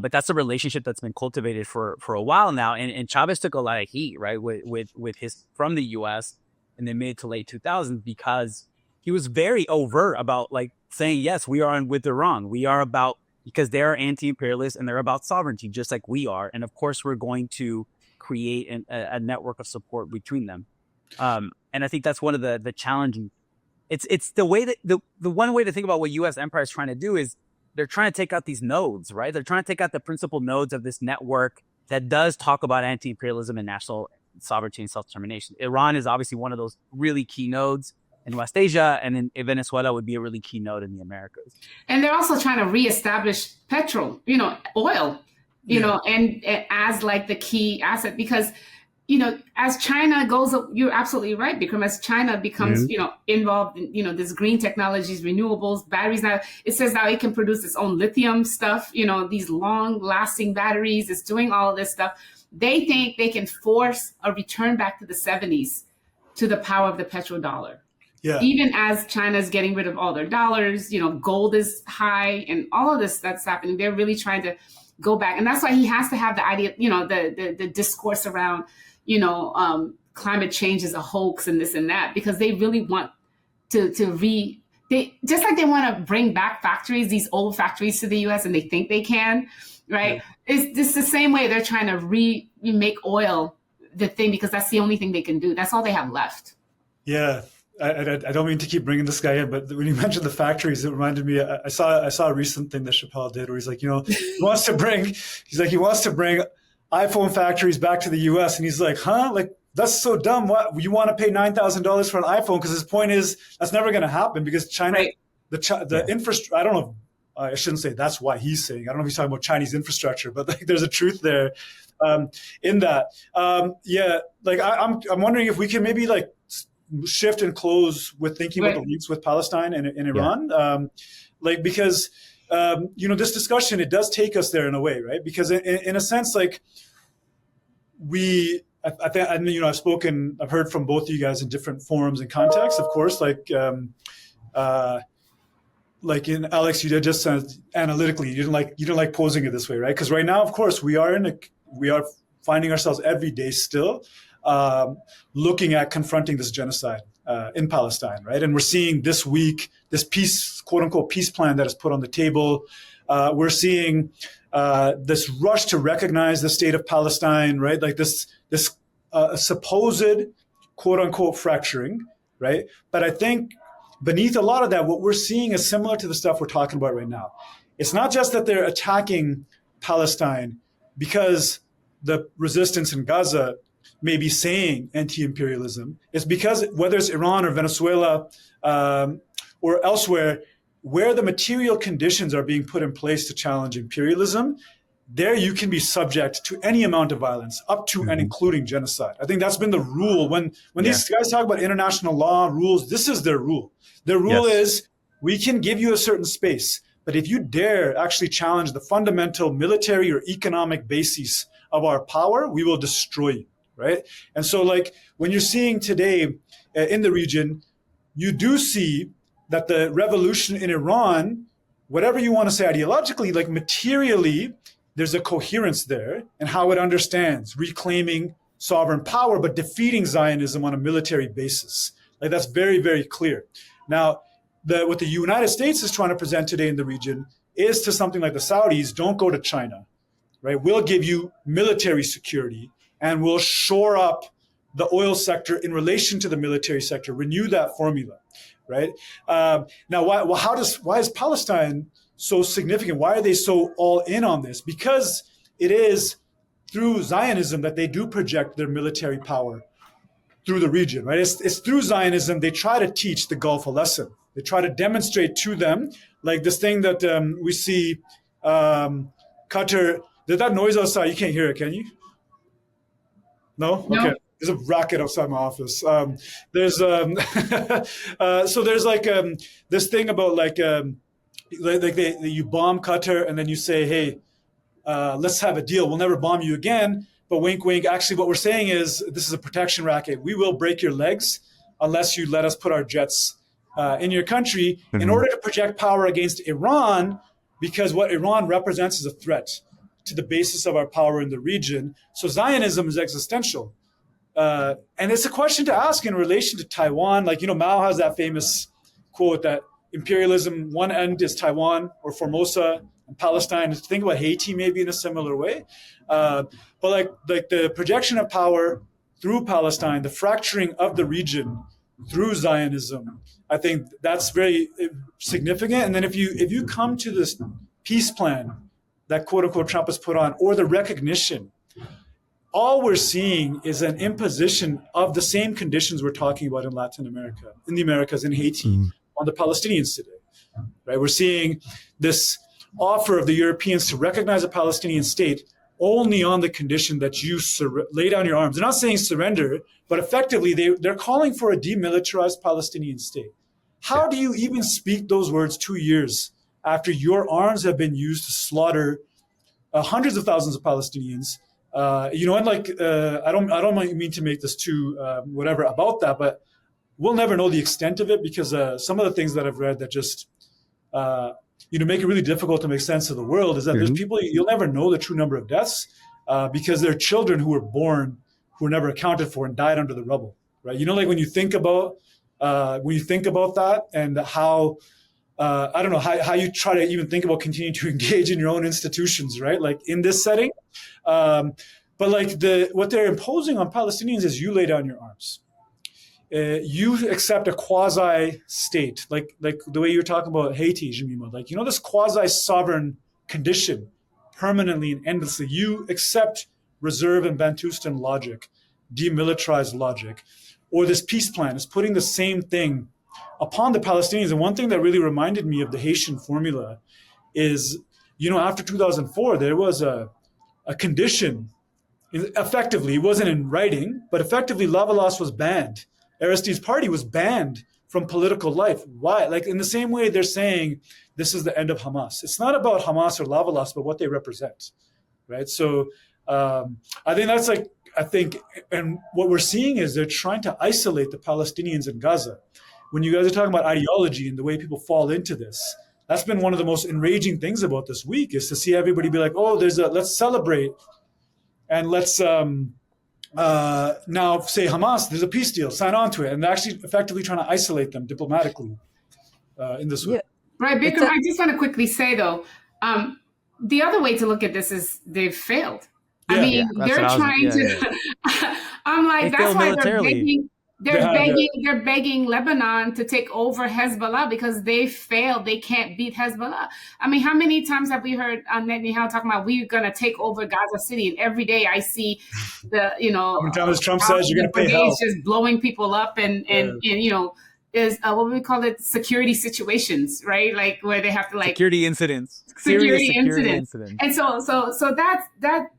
But that's a relationship that's been cultivated for a while now. And Chavez took a lot of heat, right, with his from the U.S. in the mid to late 2000s, because he was very overt about like saying, yes, we are with Iran. We are about, because they're anti-imperialists and they're about sovereignty, just like we are. And of course, we're going to create a network of support between them. And I think that's one of the challenging. It's the way that the one way to think about what U.S. empire is trying to do is they're trying to take out these nodes, right? They're trying to take out the principal nodes of this network that does talk about anti-imperialism and national sovereignty and self-determination. Iran is obviously one of those really key nodes in West Asia, and then Venezuela would be a really key node in the Americas. And they're also trying to reestablish oil, and as like the key asset, because as China goes, you're absolutely right, Bikrum. As China becomes, involved in, this green technologies, renewables, batteries. Now it says now it can produce its own lithium stuff. These long-lasting batteries. It's doing all of this stuff. They think they can force a return back to the 70s to the power of the petrodollar. Yeah. Even as China's getting rid of all their dollars, gold is high, and all of this that's happening. They're really trying to go back, and that's why he has to have the idea, the discourse around. Climate change is a hoax and this and that, because they really want to they just like they want to bring back factories, these old factories to the U.S. and they think they can, right? Yeah. It's the same way they're trying to remake oil the thing because that's the only thing they can do. That's all they have left. Yeah. I don't mean to keep bringing this guy in, but when you mentioned the factories, it reminded me. I saw a recent thing that Chappelle did, where he's like, he wants to bring iPhone factories back to the U.S. and he's like, huh, like that's so dumb. What, you want to pay $9,000 for an iPhone? Because his point is that's never going to happen because China, right. the infrastructure. I don't know. I shouldn't say that's why he's saying. I don't know if he's talking about Chinese infrastructure, but like there's a truth there in that. Yeah, like I'm wondering if we can maybe like shift and close with thinking about the links with Palestine and Iran, like because this discussion, it does take us there in a way, right? Because in a sense, like I think I've heard from both of you guys in different forums and contexts, of course, like in Alex, you just said analytically, you didn't like posing it this way, right? Because right now, of course, we are finding ourselves every day still looking at confronting this genocide in Palestine, right? And we're seeing this week this peace, quote unquote, peace plan that is put on the table. We're seeing this rush to recognize the state of Palestine, right? Like this supposed quote unquote fracturing, right? But I think beneath a lot of that, what we're seeing is similar to the stuff we're talking about right now. It's not just that they're attacking Palestine because the resistance in Gaza may be saying anti-imperialism. It's because whether it's Iran or Venezuela or elsewhere, where the material conditions are being put in place to challenge imperialism, there you can be subject to any amount of violence, up to and including genocide. I think that's been the rule. When these guys talk about international law rules, this is their rule. Their rule is we can give you a certain space, but if you dare actually challenge the fundamental military or economic basis of our power, we will destroy you, right? And so like when you're seeing today in the region, you do see that the revolution in Iran, whatever you want to say ideologically, like materially, there's a coherence there in how it understands reclaiming sovereign power, but defeating Zionism on a military basis. Like that's very, very clear. Now, what the United States is trying to present today in the region is to something like the Saudis, don't go to China, right? We'll give you military security and we'll shore up the oil sector in relation to the military sector, renew that formula, right? Now, why is Palestine so significant? Why are they so all in on this? Because it is through Zionism that they do project their military power through the region, right? It's through Zionism they try to teach the Gulf a lesson. They try to demonstrate to them, like this thing that we see, Qatar. Did that noise outside? You can't hear it, can you? No? Okay. There's a racket outside my office. There's so there's like this thing about like you bomb Qatar and then you say, hey, let's have a deal. We'll never bomb you again. But wink, wink. Actually, what we're saying is this is a protection racket. We will break your legs unless you let us put our jets in your country in order to project power against Iran, because what Iran represents is a threat to the basis of our power in the region. So Zionism is existential. And it's a question to ask in relation to Taiwan. Like, Mao has that famous quote that imperialism, one end is Taiwan or Formosa and Palestine. Think about Haiti maybe in a similar way. But like the projection of power through Palestine, the fracturing of the region through Zionism, I think that's very significant. And then if you come to this peace plan that quote unquote Trump has put on, or the recognition, all we're seeing is an imposition of the same conditions we're talking about in Latin America, in the Americas, in Haiti, on the Palestinians today, right? We're seeing this offer of the Europeans to recognize a Palestinian state only on the condition that you lay down your arms. They're not saying surrender, but effectively they're calling for a demilitarized Palestinian state. How do you even speak those words 2 years after your arms have been used to slaughter hundreds of thousands of Palestinians? And like I don't mean to make this too whatever about that, but we'll never know the extent of it because some of the things that I've read that just make it really difficult to make sense of the world is that there's people, you'll never know the true number of deaths because they're children who were born, who were never accounted for and died under the rubble, right? Like when you think about when you think about that and how, I don't know, how you try to even think about continuing to engage in your own institutions, right? Like in this setting. But like what they're imposing on Palestinians is you lay down your arms. You accept a quasi state, like the way you're talking about Haiti, Jemima, like, this quasi sovereign condition permanently and endlessly. You accept reserve and Bantustan logic, demilitarized logic, or this peace plan is putting the same thing upon the Palestinians. And one thing that really reminded me of the Haitian formula is, after 2004, there was a condition. Effectively, it wasn't in writing, but effectively, Lavalas was banned. Aristide's party was banned from political life. Why? Like in the same way they're saying this is the end of Hamas. It's not about Hamas or Lavalas, but what they represent, right? So I think and what we're seeing is they're trying to isolate the Palestinians in Gaza. When you guys are talking about ideology and the way people fall into this, that's been one of the most enraging things about this week, is to see everybody be like, oh, let's celebrate. And let's now say Hamas, there's a peace deal, sign on to it. And they're actually effectively trying to isolate them diplomatically in this way. Yeah. Right, Bikrum, I just want to quickly say, though, the other way to look at this is they've failed. Yeah. I mean, they're trying to... I'm like, that's why they're begging Lebanon to take over Hezbollah, because they failed. They can't beat Hezbollah. I mean, how many times have we heard Netanyahu talking about we're going to take over Gaza City? And every day I see the, how many times Trump says you're going to pay hell, just blowing people up and is what we call it, security situations, right? Like where they have to security incidents. Security incidents. And so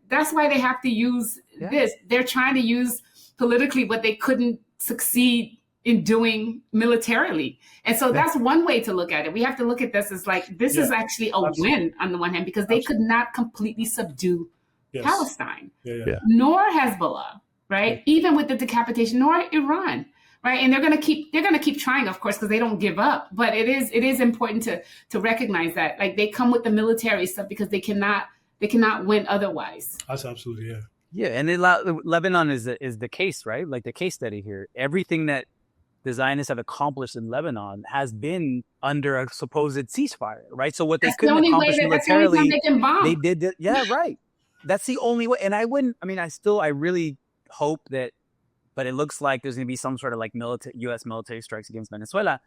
that's why they have to use this. They're trying to use politically what they couldn't succeed in doing militarily. And so that's one way to look at it. We have to look at this as like, this is actually a win on the one hand, because they could not completely subdue Palestine, nor Hezbollah, right? Even with the decapitation, nor Iran, right? And they're going to keep trying, of course, because they don't give up. But it is important to recognize that, like, they come with the military stuff because they cannot win otherwise. That's absolutely, Yeah, and Lebanon is the case, right? Like the case study here. Everything that the Zionists have accomplished in Lebanon has been under a supposed ceasefire, right? So what they couldn't accomplish militarily, they did it. Yeah, right. That's the only way. And I really hope that, but it looks like there's going to be some sort of like U.S. military strikes against Venezuela.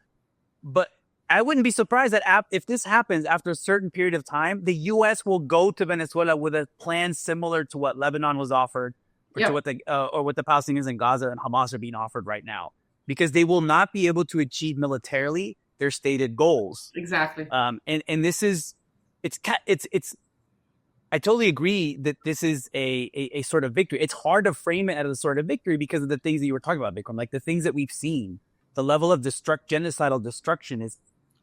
But I wouldn't be surprised that if this happens after a certain period of time, the U.S. will go to Venezuela with a plan similar to what Lebanon was offered, or to what the Palestinians in Gaza and Hamas are being offered right now, because they will not be able to achieve militarily their stated goals. Exactly. And this is, it's. I totally agree that this is a sort of victory. It's hard to frame it as a sort of victory because of the things that you were talking about, Bikrum, like the things that we've seen. The level of genocidal destruction is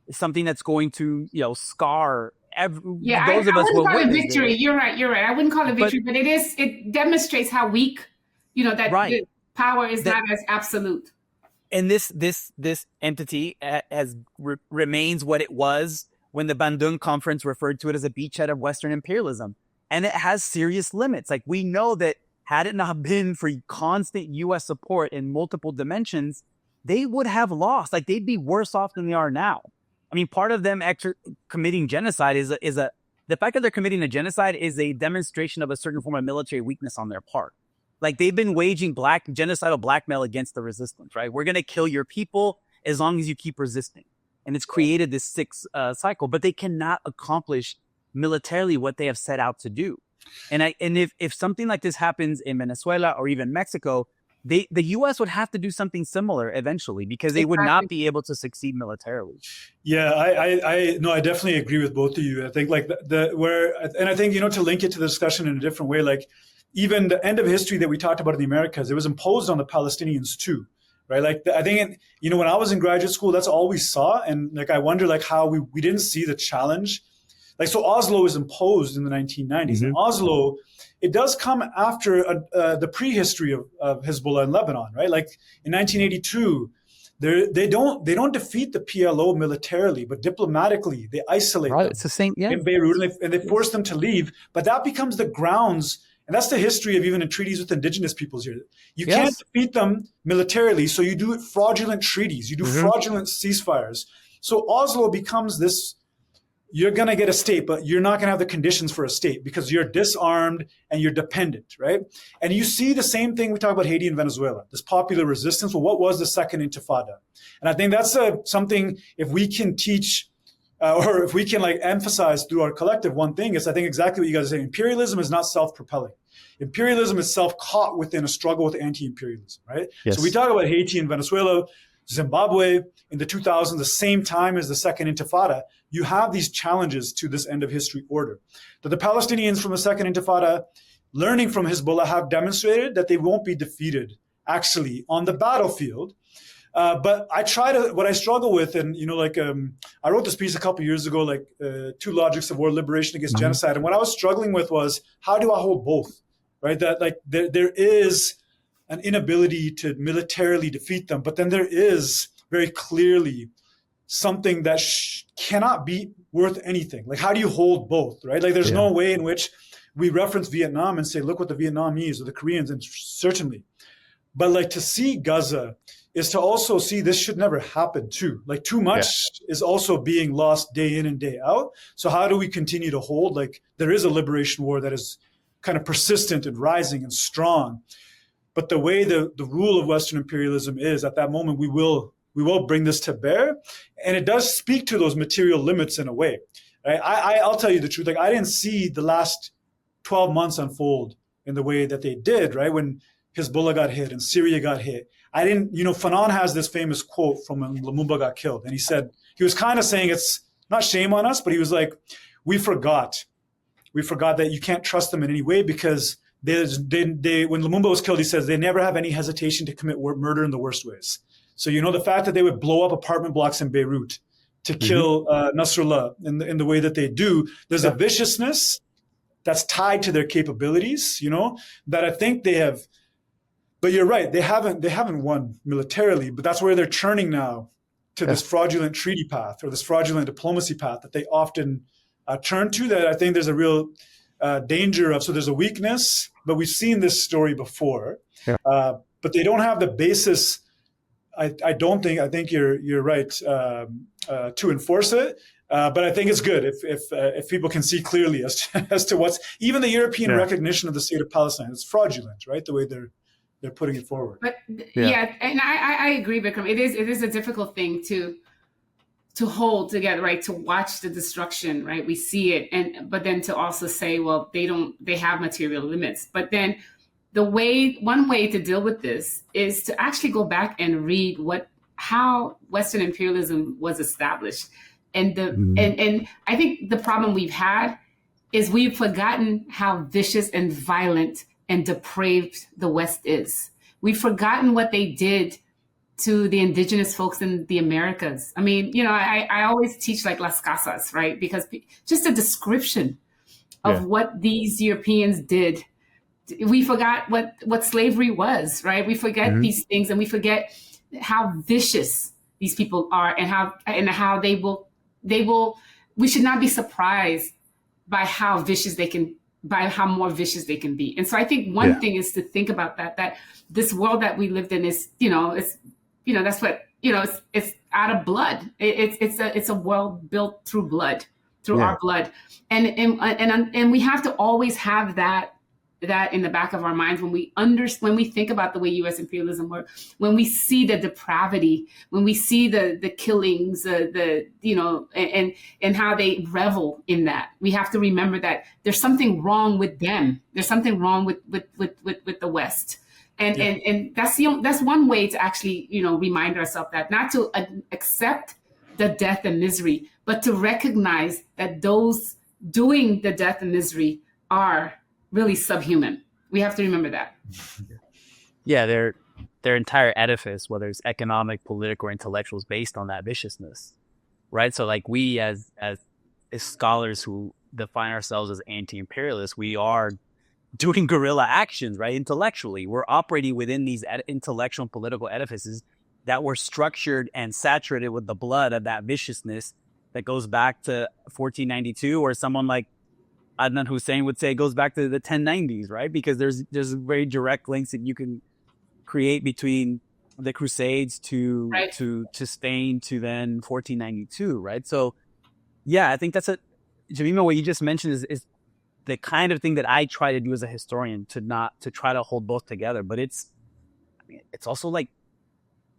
something that's going to, those of us who will witness it. I wouldn't call it victory. You're right. I wouldn't call it victory, but it demonstrates how weak, that the power is not as absolute. And this entity remains what it was when the Bandung Conference referred to it as a beachhead of Western imperialism. And it has serious limits. Like, we know that had it not been for constant U.S. support in multiple dimensions, they would have lost. Like, they'd be worse off than they are now. I mean, part of them committing genocide is the fact that they're committing a genocide is a demonstration of a certain form of military weakness on their part. Like, they've been waging genocidal blackmail against the resistance, right? We're going to kill your people as long as you keep resisting. And it's created this sick cycle, but they cannot accomplish militarily what they have set out to do. And if something like this happens in Venezuela or even Mexico, the U.S. would have to do something similar eventually, because they would not be able to succeed militarily. Yeah, I definitely agree with both of you. I think and I think, to link it to the discussion in a different way, like even the end of history that we talked about in the Americas, it was imposed on the Palestinians too. Right. Like, I think, when I was in graduate school, that's all we saw. And like, I wonder like how we didn't see the challenge. Like, so Oslo was imposed in the 1990s. Mm-hmm. And Oslo, it does come after the prehistory of Hezbollah in Lebanon. Right. Like in 1982, they don't defeat the PLO militarily, but diplomatically, they isolate them. It's the same. Yeah. In Beirut, and they force them to leave. But that becomes the grounds And that's the history of even in treaties with indigenous peoples here. You Yes. can't defeat them militarily, so you do fraudulent treaties. You do Mhm. fraudulent ceasefires. So Oslo becomes this, you're going to get a state, but you're not going to have the conditions for a state because you're disarmed and you're dependent, right? And you see the same thing we talk about Haiti and Venezuela, this popular resistance. Well, what was the second intifada? And I think that's something, if we can teach or if we can like emphasize through our collective, one thing is I think exactly what you guys are saying. Imperialism is not self-propelling. Imperialism is self-caught within a struggle with anti-imperialism, right? Yes. So we talk about Haiti and Venezuela, Zimbabwe in the 2000s, the same time as the second intifada. You have these challenges to this end of history order. That the Palestinians from the second intifada, learning from Hezbollah, have demonstrated that they won't be defeated actually on the battlefield. But what I struggle with, and I wrote this piece a couple years ago, Two Logics of War, Liberation Against Genocide. And what I was struggling with was, how do I hold both, right? That there is an inability to militarily defeat them, but then there is very clearly something that cannot be worth anything. Like, how do you hold both, right? Like, there's no way in which we reference Vietnam and say, look what the Vietnamese or the Koreans, and certainly. But like, to see Gaza is to also see this should never happen too. Like, too much is also being lost day in and day out. So how do we continue to hold, like, there is a liberation war that is kind of persistent and rising and strong. But the way the rule of Western imperialism is at that moment, we will bring this to bear. And it does speak to those material limits in a way. Right? I'll tell you the truth. Like, I didn't see the last 12 months unfold in the way that they did, right? When Hezbollah got hit and Syria got hit. Fanon has this famous quote from when Lumumba got killed. And he was kind of saying, it's not shame on us, but he was like, we forgot that you can't trust them in any way because when Lumumba was killed, he says they never have any hesitation to commit murder in the worst ways. So, the fact that they would blow up apartment blocks in Beirut to kill Nasrallah in the way that they do, there's a viciousness that's tied to their capabilities, that I think they have. But you're right, they haven't won militarily, but that's where they're turning now to this fraudulent treaty path or this fraudulent diplomacy path that they often turn to, that I think there's a real danger of. So there's a weakness, but we've seen this story before, but they don't have the basis. I think you're right to enforce it, but I think it's good if people can see clearly as to what's even the European recognition of the state of Palestine. It's fraudulent, right? The way they're putting it forward. But and I agree, Bikrum. It is a difficult thing to hold together, right? To watch the destruction, right? We see it, but then to also say, well, they have material limits. But then one way to deal with this is to actually go back and read how Western imperialism was established. And and I think the problem we've had is we've forgotten how vicious and violent and depraved the West is. We've forgotten what they did to the indigenous folks in the Americas. I mean, I always teach like Las Casas, right? Because just a description of what these Europeans did. We forgot what slavery was, right? We forget these things, and we forget how vicious these people are, and how they will. We should not be surprised by how more vicious they can be. And so I think one thing is to think about that this world that we lived in is, that's what, it's out of blood. It's a world built through blood, through our blood. And we have to always have that in the back of our minds when we think about the way U.S. imperialism works, when we see the depravity, when we see the killings, and how they revel in that. We have to remember that there's something wrong with them. There's something wrong with the West. And that's one way to actually, remind ourselves that, not to accept the death and misery, but to recognize that those doing the death and misery are really subhuman. We have to remember that. Yeah, their entire edifice, whether it's economic, political, or intellectual, is based on that viciousness, right? So like, we as scholars who define ourselves as anti-imperialists, we are doing guerrilla actions, right? Intellectually, we're operating within these intellectual and political edifices that were structured and saturated with the blood of that viciousness that goes back to 1492, or someone like Adnan Hussein would say, goes back to the 1090s, right? Because there's very direct links that you can create between the Crusades to Spain to then 1492, right? So yeah, I think that's Jemima, what you just mentioned is the kind of thing that I try to do as a historian, to try to hold both together. But it's also like,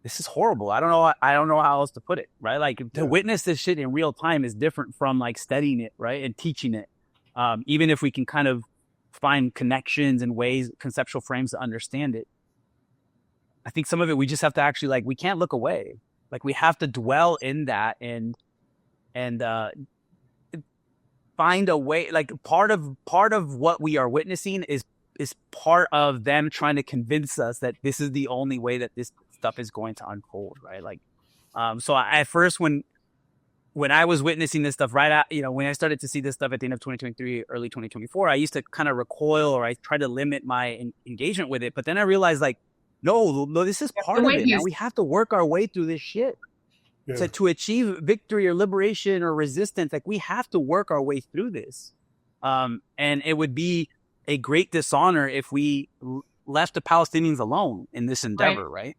this is horrible. I don't know how else to put it, right? Like to witness this shit in real time is different from like studying it, right? And teaching it. Even if we can kind of find connections and ways, conceptual frames to understand it. I think some of it, we just have to actually, like, we can't look away. Like we have to dwell in that and find a way. Like part of what we are witnessing is part of them trying to convince us that this is the only way that this stuff is going to unfold, right? Like, so at first when I was witnessing this stuff, right at, when I started to see this stuff at the end of 2023, early 2024, I used to kind of recoil, or I tried to limit my engagement with it. But then I realized, like, no, this is part of it. Now we have to work our way through this shit. Yeah. So to achieve victory or liberation or resistance, like we have to work our way through this. And it would be a great dishonor if we left the Palestinians alone in this endeavor, right?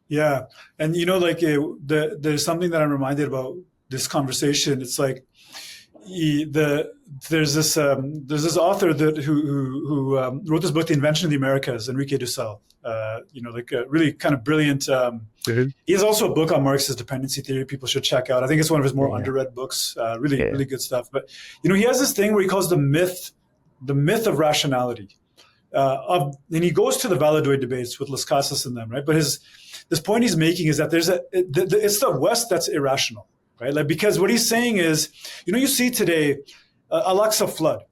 Yeah. And, like there's something that I'm reminded about this conversation. It's like there's this author who wrote this book, The Invention of the Americas, Enrique Dussel. Like a really kind of brilliant. He has also a book on Marxist dependency theory people should check out. I think it's one of his more underread books. Really good stuff. But he has this thing where he calls the myth of rationality. And he goes to the Valladolid debates with Las Casas and them, right? But this point he's making is that it's the West that's irrational, right? Like, because what he's saying is, you see today, Al-Aqsa flood,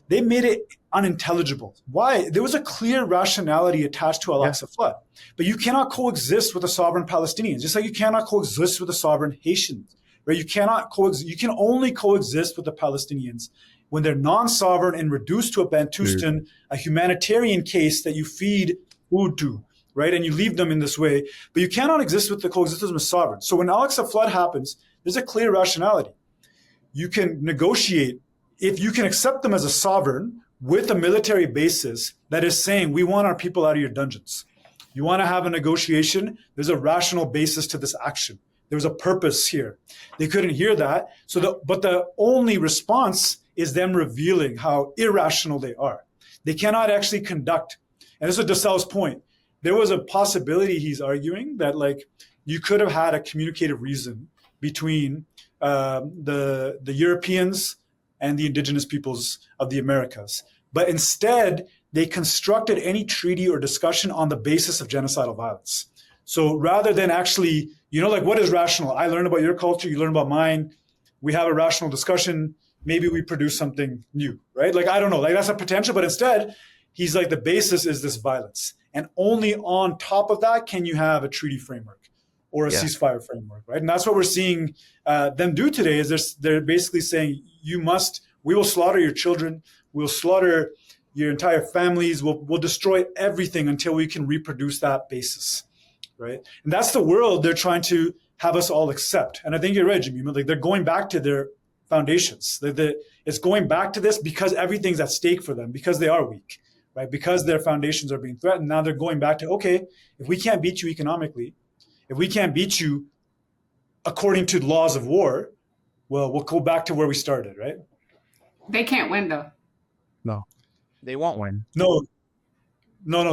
they made it unintelligible. Why? There was a clear rationality attached to Al-Aqsa flood, but you cannot coexist with the sovereign Palestinians, just like you cannot coexist with the sovereign Haitians, right? You can only coexist with the Palestinians when they're non-sovereign and reduced to a Bantustan, a humanitarian case that you feed food to, right? And you leave them in this way, but you cannot coexist with them as sovereign. So when Al-Aqsa flood happens, there's a clear rationality. You can negotiate, if you can accept them as a sovereign with a military basis that is saying, we want our people out of your dungeons. You want to have a negotiation, there's a rational basis to this action. There's a purpose here. They couldn't hear that. But the only response is them revealing how irrational they are. They cannot actually conduct. And this is Dussel's point. There was a possibility, he's arguing, that like you could have had a communicative reason between the Europeans and the indigenous peoples of the Americas. But instead, they constructed any treaty or discussion on the basis of genocidal violence. So rather than actually, like, what is rational? I learn about your culture, you learn about mine. We have a rational discussion. Maybe we produce something new, right? Like, I don't know, like that's a potential, but instead he's like, the basis is this violence. And only on top of that can you have a treaty framework or a ceasefire framework, right? And that's what we're seeing them do today is they're basically saying, we will slaughter your children. We'll slaughter your entire families. We'll destroy everything until we can reproduce that basis, right? And that's the world they're trying to have us all accept. And I think you're right, Jemima. Like, they're going back to their foundations. It's going back to this because everything's at stake for them, because they are weak, right? Because their foundations are being threatened. Now they're going back to, okay, if we can't beat you economically, if we can't beat you according to laws of war, well, we'll go back to where we started, right? They can't win, though. No, they won't win. No,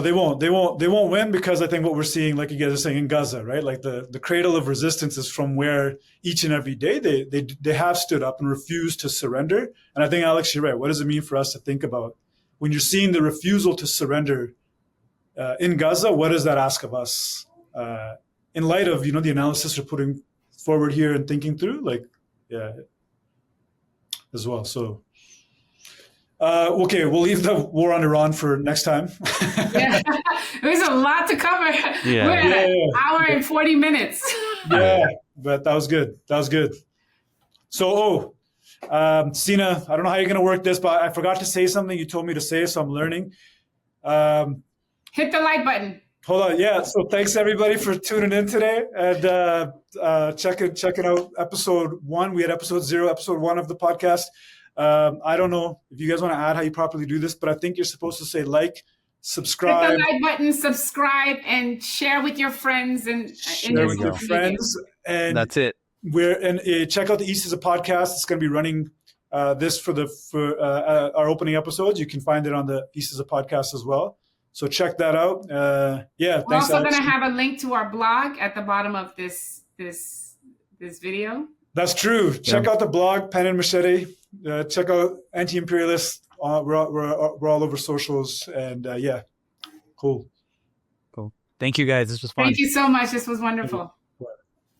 they won't. They won't win, because I think what we're seeing, like you guys are saying, in Gaza, right? Like the cradle of resistance is from where each and every day they have stood up and refused to surrender. And I think, Alex, you're right. What does it mean for us to think about when you're seeing the refusal to surrender in Gaza? What does that ask of us in light of, the analysis we're putting forward here and thinking through, as well. So. Okay, we'll leave the war on Iran for next time. Yeah, there's a lot to cover. Yeah. We're at an hour and 40 minutes. Yeah, but that was good. So, Sina, I don't know how you're going to work this, but I forgot to say something you told me to say, so I'm learning. Hit the like button. Hold on. Yeah. So thanks everybody for tuning in today and checking out episode 1. We had episode 0, episode 1 of the podcast. I don't know if you guys want to add how you properly do this, but I think you're supposed to say like, subscribe. Click the like button, subscribe, and share with your friends and Share with your friends. And that's it. Check out the East is a podcast. It's going to be running this for our opening episodes. You can find it on the East is a podcast as well. So check that out. Yeah, we're also going to have a link to our blog at the bottom of this video. That's true. Check out the blog, Pen and Machete. Check out Anti-Imperialist. We're all over socials, and yeah, cool. Thank you guys. This was fun. Thank you so much. This was wonderful.